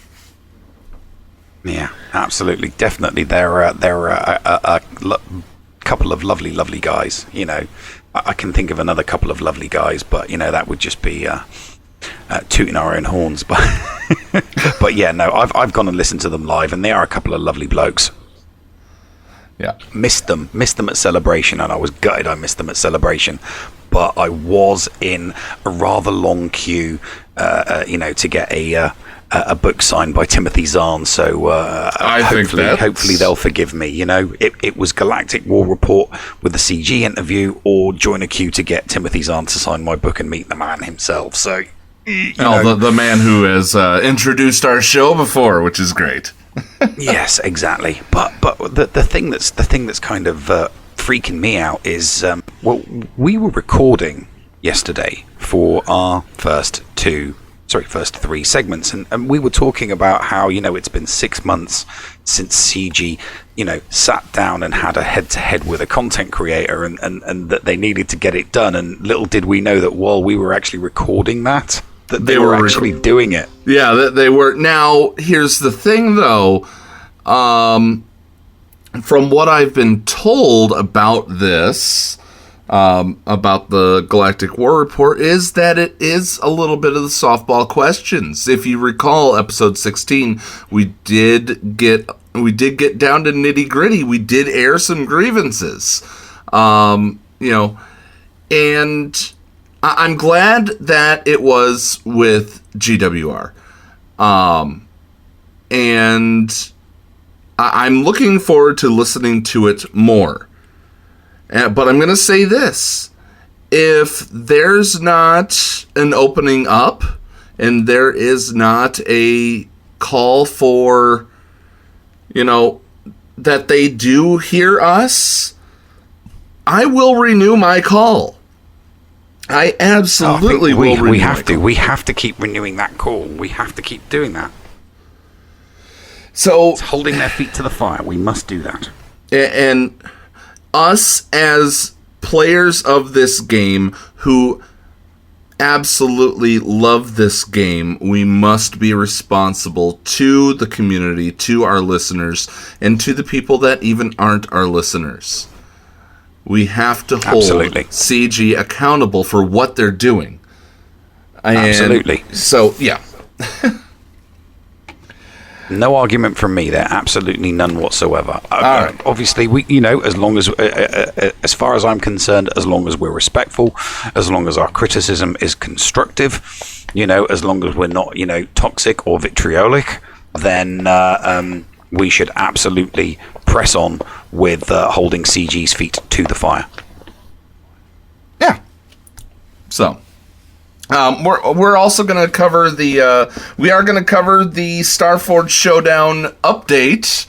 Yeah, absolutely. Definitely. They're a couple of lovely guys. I can think of another couple of lovely guys, but, that would just be... tooting our own horns, but yeah, no, I've gone and listened to them live, and they are a couple of lovely blokes. Yeah, missed them at Celebration, and I was gutted I missed them at Celebration, but I was in a rather long queue, to get a a book signed by Timothy Zahn, so hopefully they'll forgive me. You know, it was Galactic War Report with the CG interview, or join a queue to get Timothy Zahn to sign my book and meet the man himself. So, the man who has introduced our show before, which is great. Yes, exactly. But the thing that's kind of freaking me out is we were recording yesterday for our first three segments, and we were talking about how, you know, it's been 6 months since CG, you know, sat down and had a head-to-head with a content creator, and that they needed to get it done, and little did we know that while we were actually recording that they were actually doing it. Yeah, they were. Now, here's the thing, though. From what I've been told about this, about the Galactic War Report, is that it is a little bit of the softball questions. If you recall, episode 16, we did get down to nitty gritty. We did air some grievances, you know, and I'm glad that it was with GWR, and I'm looking forward to listening to it more. But I'm going to say this. If there's not an opening up, and there is not a call for, you know, that they do hear us, I will renew my call. I absolutely will renew. We have to keep renewing that call. We have to keep doing that. So it's holding their feet to the fire. We must do that. And us as players of this game who absolutely love this game, we must be responsible to the community, to our listeners, and to the people that even aren't our listeners. We have to hold CG accountable for what they're doing. Absolutely. So, yeah. No argument from me there. Absolutely none whatsoever. Right. Obviously, we, you know, as long as far as I'm concerned, as long as we're respectful, as long as our criticism is constructive, you know, as long as we're not, you know, toxic or vitriolic, then we should absolutely press on with holding CG's feet to the fire. Yeah. So, we're also going to cover the Starforge Showdown update.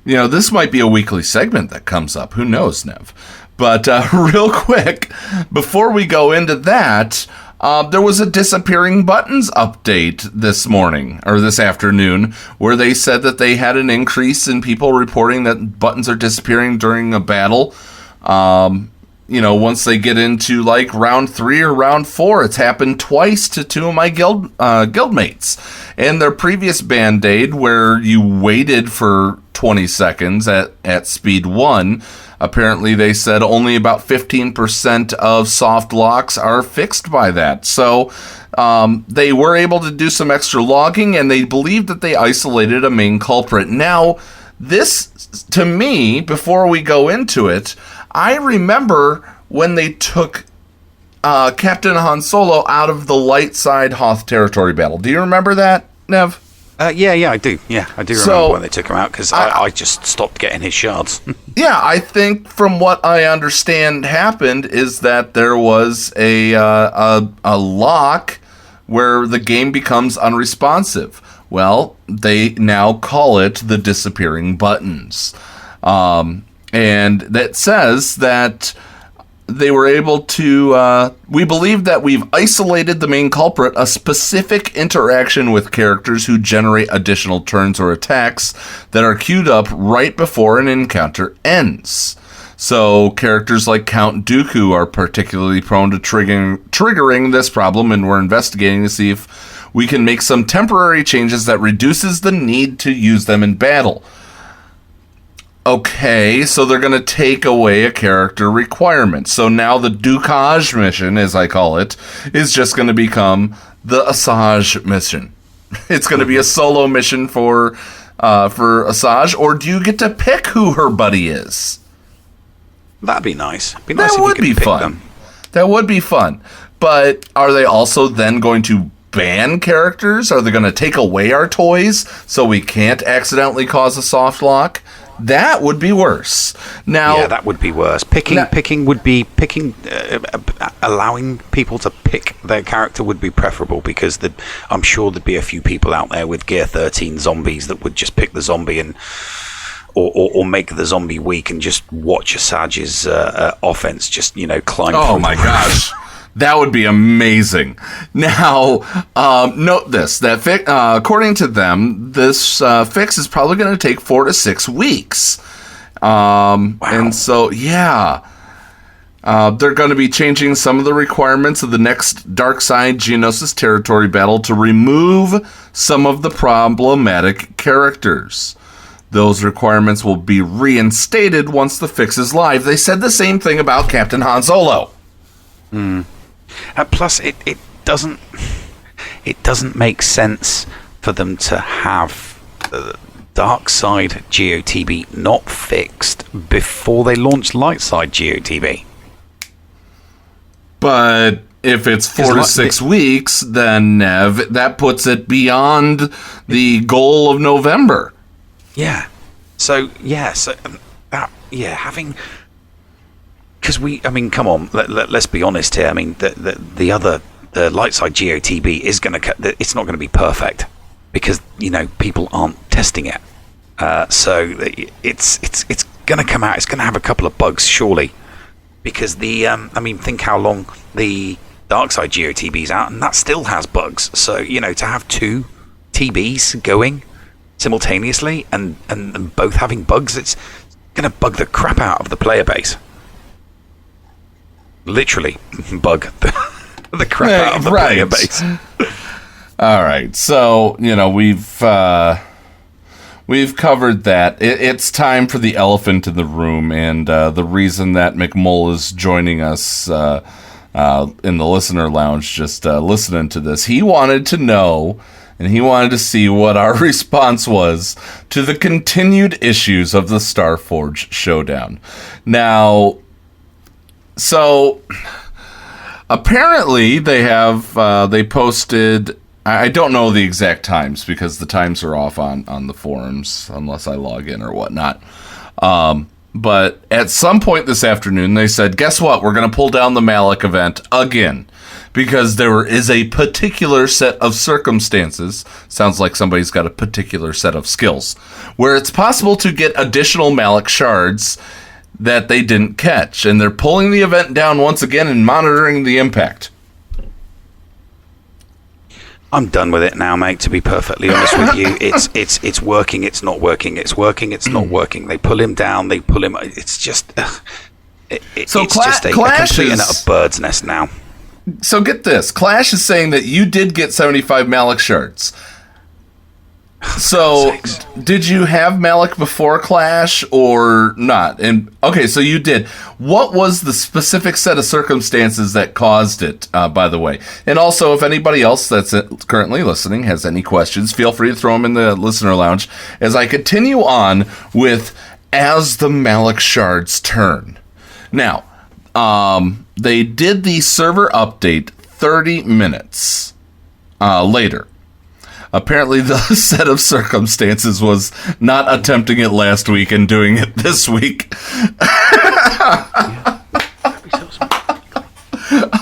You know, this might be a weekly segment that comes up. Who knows, Nev? But real quick, before we go into that, there was a disappearing buttons update this morning, or this afternoon, where they said that they had an increase in people reporting that buttons are disappearing during a battle. You know, once they get into like round 3 or round 4, it's happened twice to 2 of my guildmates. And their previous Band-Aid, where you waited for 20 seconds at speed 1, apparently they said only about 15% of soft locks are fixed by that. So they were able to do some extra logging, and they believed that they isolated a main culprit. Now, this, to me, before we go into it, I remember when they took Captain Han Solo out of the light side Hoth territory battle. Do you remember that, Nev? Yeah, I do. Yeah, I do remember when they took him out, because I just stopped getting his shards. Yeah, I think from what I understand happened is that there was a lock where the game becomes unresponsive. Well, they now call it the disappearing buttons. And that says that they were able to, we believe that we've isolated the main culprit, a specific interaction with characters who generate additional turns or attacks that are queued up right before an encounter ends. So characters like Count Dooku are particularly prone to triggering this problem, and we're investigating to see if we can make some temporary changes that reduces the need to use them in battle. Okay, so they're going to take away a character requirement. So now the Dukage mission, as I call it, is just going to become the Asajj mission. It's going to be a solo mission for Asajj, or do you get to pick who her buddy is? That'd be nice. That would be fun. That would be fun. But are they also then going to ban characters? Are they going to take away our toys so we can't accidentally cause a soft lock? That would be worse. Now, yeah, that would be worse. Allowing people to pick their character would be preferable, because I'm sure there'd be a few people out there with Gear 13 zombies that would just pick the zombie and or make the zombie weak and just watch Asaj's offense just climb. Oh my gosh. That would be amazing. Now, note this, that according to them, this fix is probably going to take 4 to 6 weeks. Wow. And so, yeah, they're going to be changing some of the requirements of the next Darkside Geonosis territory battle to remove some of the problematic characters. Those requirements will be reinstated once the fix is live. They said the same thing about Captain Han Solo. Plus, it doesn't make sense for them to have Darkside GOTB not fixed before they launch Lightside GOTB. But if it's 4 to 6 weeks, then Nev, that puts it beyond the goal of November. Yeah. Having. Because come on, let's be honest here. I mean, the Lightside GOTB is going to, it's not going to be perfect, because people aren't testing it. So it's going to come out. It's going to have a couple of bugs, surely, because think how long the Darkside GOTB's out, and that still has bugs. So to have 2 TBs going simultaneously and both having bugs, it's going to bug the crap out of the player base. Literally bug the crap out of the player base. All right, so we've covered that. It's time for the elephant in the room, and the reason that McMull is joining us in the listener lounge, just listening to this, he wanted to know, and he wanted to see what our response was to the continued issues of the Starforge Showdown. Now, so apparently they posted, I don't know the exact times because the times are off on the forums unless I log in or whatnot. But at some point this afternoon, they said, guess what? We're going to pull down the Malak event again, because there is a particular set of circumstances, sounds like somebody's got a particular set of skills, where it's possible to get additional Malak shards that they didn't catch, and they're pulling the event down once again and monitoring the impact. I'm done with it now, mate, to be perfectly honest with you. It's working, it's not working, it's working, it's not working. They pull him down, they pull him, it's just it's just a complete and utter bird's nest now. So get this, Clash is saying that you did get 75 Malak shards. So, did you have Malak before Clash or not? And okay, so you did. What was the specific set of circumstances that caused it, by the way? And also, if anybody else that's currently listening has any questions, feel free to throw them in the listener lounge as I continue on with As the Malak Shards Turn. Now, they did the server update 30 minutes later. Apparently, the set of circumstances was not attempting it last week and doing it this week.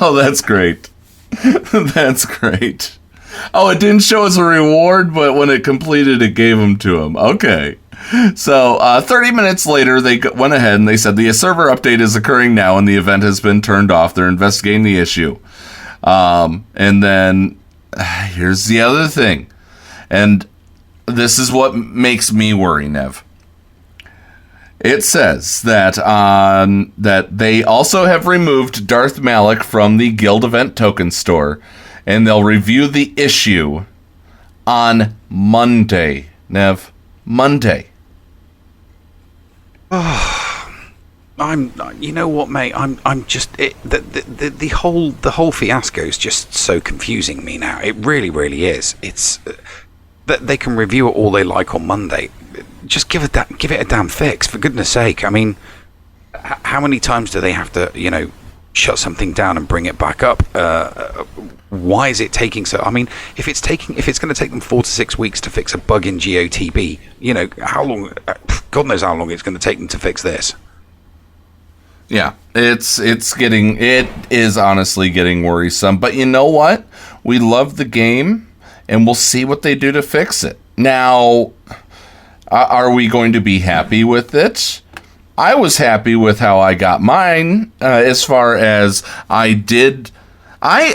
Oh, that's great. That's great. Oh, it didn't show us a reward, but when it completed, it gave them to him. Okay. So, 30 minutes later, they went ahead and they said the server update is occurring now and the event has been turned off. They're investigating the issue. And then, here's the other thing. And this is what makes me worry, Nev. It says that that they also have removed Darth Malak from the Guild Event Token Store, and they'll review the issue on Monday. Nev, Monday. You know what, mate? I'm just the whole fiasco is just so confusing me now. It really, really is. It's that they can review it all they like on Monday. Just give it a damn fix, for goodness sake. I mean, how many times do they have to, shut something down and bring it back up. Why is it taking so? I mean, if it's going to take them 4 to 6 weeks to fix a bug in GOTB, how long? God knows how long it's going to take them to fix this. Yeah, it is honestly getting worrisome. But you know what? We love the game, and we'll see what they do to fix it. Now, are we going to be happy with it? I was happy with how I got mine, as far as I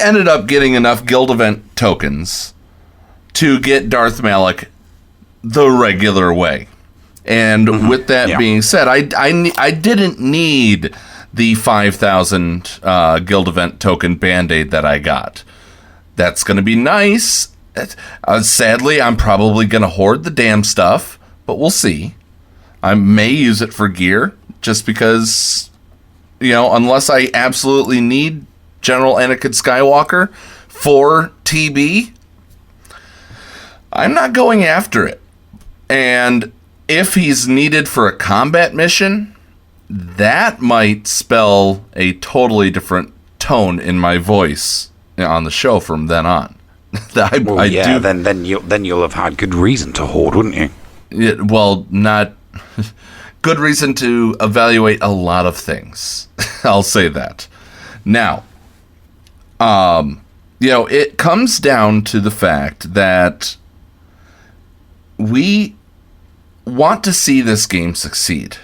ended up getting enough guild event tokens to get Darth Malak the regular way. And with that being said, I didn't need the 5,000 guild event token Band-Aid that I got. That's going to be nice. Sadly, I'm probably going to hoard the damn stuff, but we'll see. I may use it for gear, just because, unless I absolutely need General Anakin Skywalker for TB, I'm not going after it. And if he's needed for a combat mission, that might spell a totally different tone in my voice on the show from then on. Then you'll have had good reason to hoard, wouldn't you? Not good reason to evaluate a lot of things. I'll say that. Now, it comes down to the fact that we want to see this game succeed.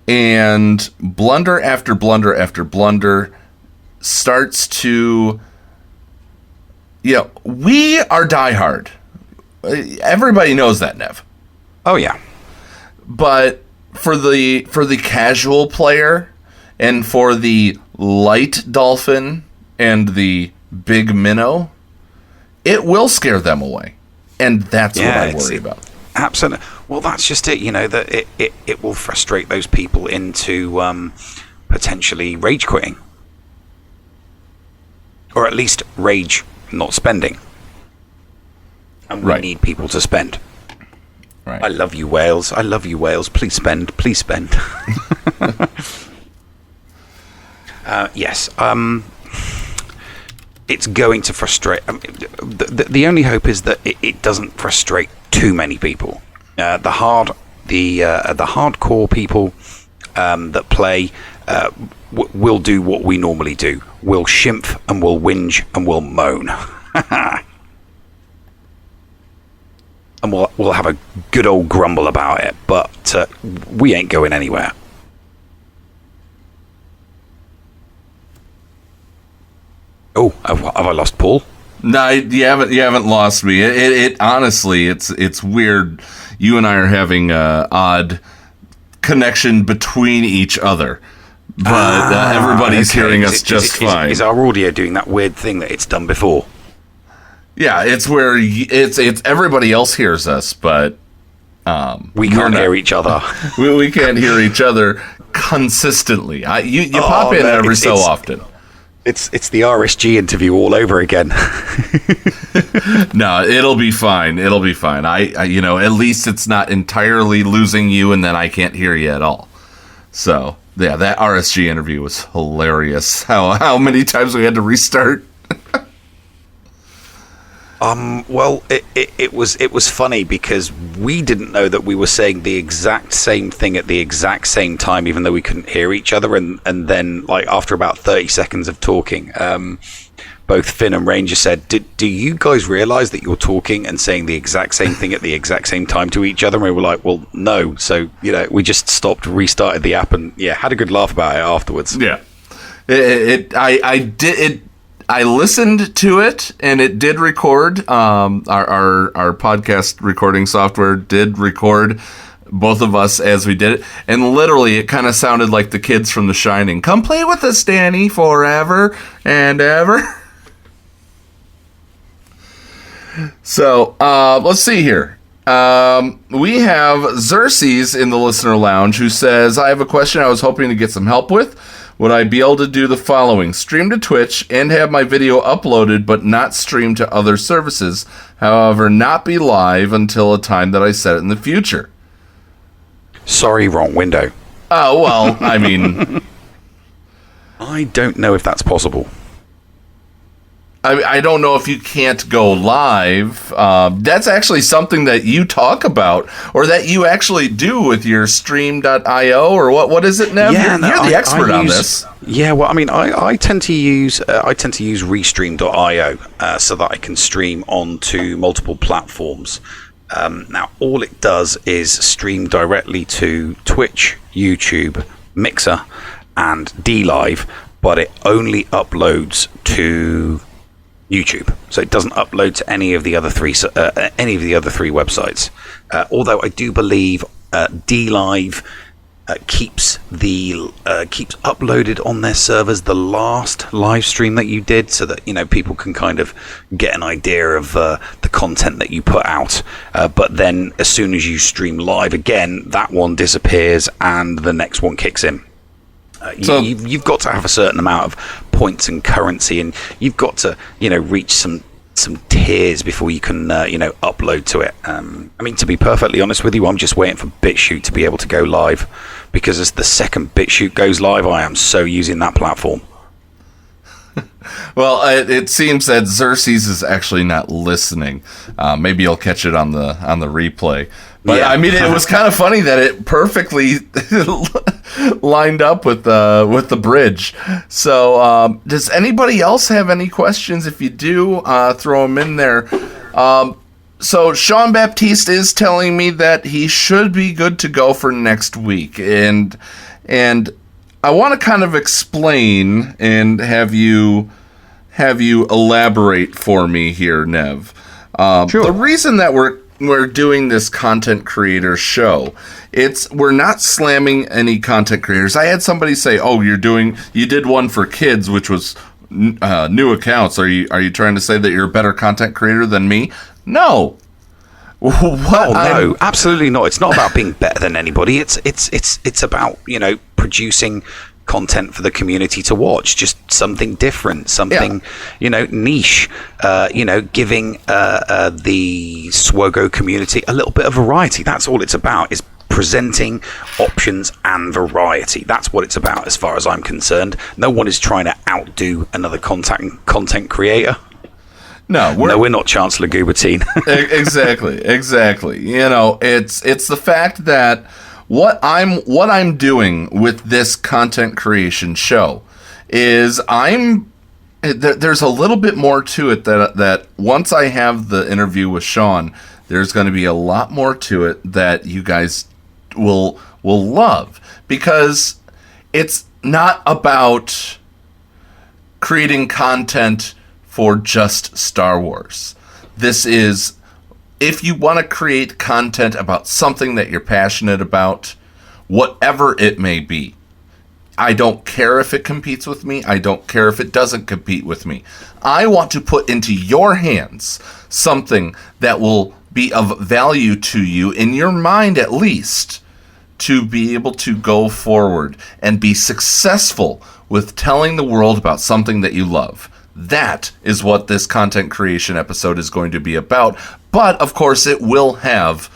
And blunder after blunder after blunder starts to... we are diehard. Everybody knows that, Nev. Oh, yeah. But for the casual player and for the light dolphin and the big minnow, it will scare them away. And that's what I worry about. Absolutely. Well, that's just it, that it will frustrate those people into potentially rage quitting. Or at least rage not spending. And we need people to spend. Right. I love you, Wales. I love you, Wales. Please spend. Please spend. Yes. It's going to frustrate. The only hope is that it doesn't frustrate too many people. The hardcore people that play will do what we normally do. We'll shimph and we'll whinge and we'll moan. And we'll have a good old grumble about it, but we ain't going anywhere. Oh, have I lost Paul? No, you haven't lost me. It honestly, it's weird. You and I are having an odd connection between each other, but everybody's hearing us just fine. Is our audio doing that weird thing that it's done before? Yeah, it's where it's everybody else hears us, but we can't hear each other. we can't hear each other consistently. You pop in every so often. It's the RSG interview all over again. No, it'll be fine. It'll be fine. I at least it's not entirely losing you and then I can't hear you at all. So yeah, that RSG interview was hilarious. How many times we had to restart? Well, it was funny because we didn't know that we were saying the exact same thing at the exact same time, even though we couldn't hear each other. And then, like, after about 30 seconds of talking, both Finn and Ranger said, do you guys realize that you're talking and saying the exact same thing at the exact same time to each other? And we were like, well, no. So, we just stopped, restarted the app, and had a good laugh about it afterwards. Yeah. I listened to it, and it did record. Our podcast recording software did record both of us as we did it. And literally, it kind of sounded like the kids from The Shining. Come play with us, Danny, forever and ever. So, let's see here. We have Xerxes in the listener lounge who says, I have a question I was hoping to get some help with. Would I be able to do the following? Stream to Twitch and have my video uploaded but not stream to other services. However, not be live until a time that I set it in the future. Sorry, wrong window. Oh, well, I mean... I don't know if that's possible. I don't know if you can't go live. That's actually something that you talk about, or that you actually do with your stream.io, or what is it, Nev? Yeah, you're the expert on this. Yeah, well, I mean, I tend to use restream.io so that I can stream onto multiple platforms. Now, all it does is stream directly to Twitch, YouTube, Mixer, and DLive, but it only uploads to YouTube, so it doesn't upload to any of the other three websites. Although I do believe DLive keeps uploaded on their servers the last live stream that you did, so that people can kind of get an idea of the content that you put out. But then, as soon as you stream live again, that one disappears and the next one kicks in. You've got to have a certain amount of points and currency, and you've got to reach some tiers before you can upload to it. I mean, to be perfectly honest with you, I'm just waiting for BitChute to be able to go live, because as the second BitChute goes live, I am so using that platform. Well, it seems that Xerxes is actually not listening. Maybe you'll catch it on the replay. But yeah. I mean, it was kind of funny that it perfectly lined up with the bridge. So, does anybody else have any questions? If you do, throw them in there. So Sean Baptiste is telling me that he should be good to go for next week, and I want to kind of explain and have you elaborate for me here, Nev. Sure. The reason that we're doing this content creator show, we're not slamming any content creators. I had somebody say, "Oh, you did one for kids, which was new accounts. Are you trying to say that you're a better content creator than me?" No. No, absolutely not. It's not about being better than anybody. It's about producing content for the community to watch, just something different, something niche, giving the Swogo community a little bit of variety. That's all it's about, is presenting options and variety. That's what it's about, as far as I'm concerned. No one is trying to outdo another content creator. No, we're not Chancellor Goubertine. Exactly. It's the fact that what I'm doing with this content creation show is there's a little bit more to it that once I have the interview with Sean, there's going to be a lot more to it that you guys will love, because it's not about creating content for just Star Wars. This is, if you want to create content about something that you're passionate about, whatever it may be. I don't care if it competes with me. I don't care if it doesn't compete with me. I want to put into your hands something that will be of value to you, in your mind at least, to be able to go forward and be successful with telling the world about something that you love. That is what this content creation episode is going to be about. But, of course, it will have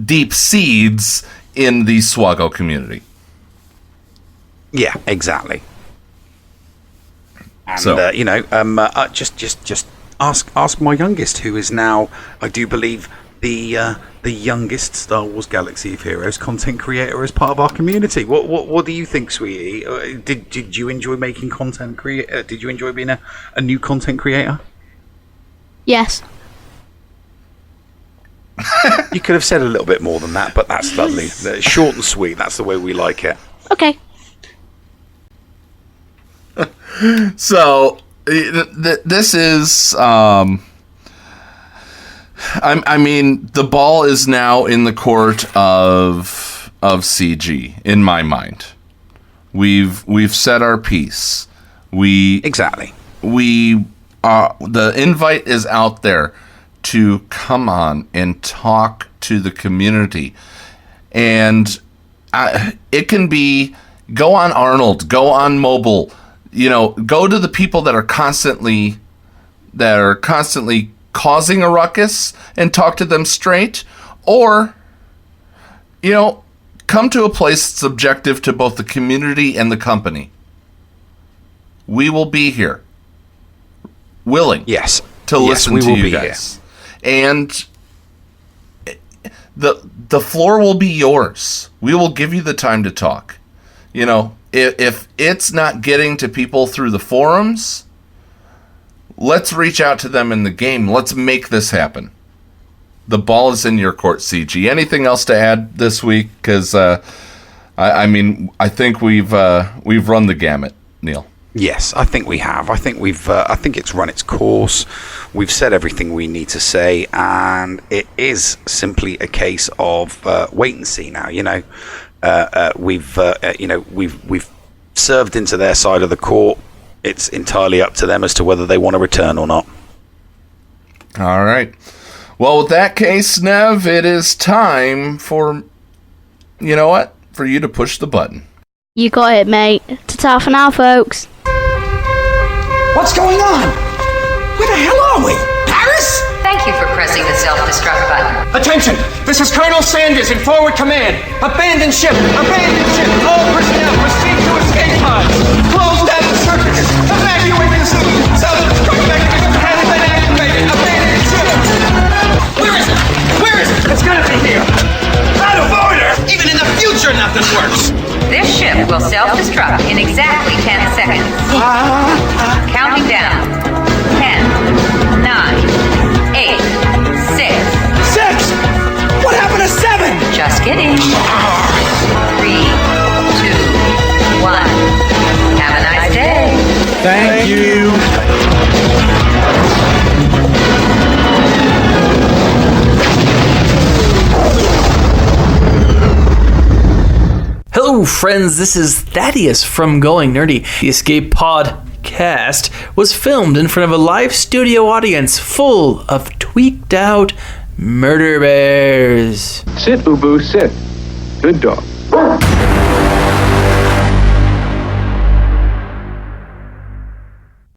deep seeds in the Swago community. Yeah, exactly. And, just ask my youngest, who is now, I do believe, the youngest Star Wars Galaxy of Heroes content creator as part of our community. What do you think, sweetie? Did you enjoy making content? Did you enjoy being a new content creator? Yes. You could have said a little bit more than that, but that's lovely. Short and sweet. That's the way we like it. Okay. So this is. I mean, the ball is now in the court of CG, in my mind. We've said our piece. The invite is out there to come on and talk to the community, and it can be go on Arnold, go on mobile, go to the people that are constantly causing a ruckus and talk to them straight, or come to a place that's objective to both the community and the company. we will be here, willing, yes, to listen to you guys, and the floor will be yours. We will give you the time to talk. You know, if it's not getting to people through the forums, let's reach out to them in the game. Let's make this happen. The ball is in your court, CG. Anything else to add this week? Because I mean, I think we've run the gamut, Neil. Yes, I think we have. I think I think it's run its course. We've said everything we need to say, and it is simply a case of wait and see now. You know, we've served into their side of the court. It's entirely up to them as to whether they want to return or not. All right. Well, with that case, Nev, it is time for, you know what, for you to push the button. You got it, mate. Ta-ta for now, folks. What's going on? Where the hell are we? Paris? Thank you for pressing the self-destruct button. Attention! This is Colonel Sanders in forward command. Abandon ship! Abandon ship! All personnel proceed to escape pods. Close down the circuits. Evacuate the self-destruct mechanism has been activated. Abandon ship! Where is it? Where is it? It's gotta be here. Out of order! Even in the future, nothing works. This ship will self-destruct in exactly 10 seconds. Counting down. 10, 9, 8, 6. 6! What happened to 7? Just kidding. 3, 2, 1. Have a nice day. Thank you. Hello friends, this is Thaddeus from Going Nerdy. The Escape Podcast was filmed in front of a live studio audience full of tweaked out murder bears. Sit, Ubu, sit. Good dog.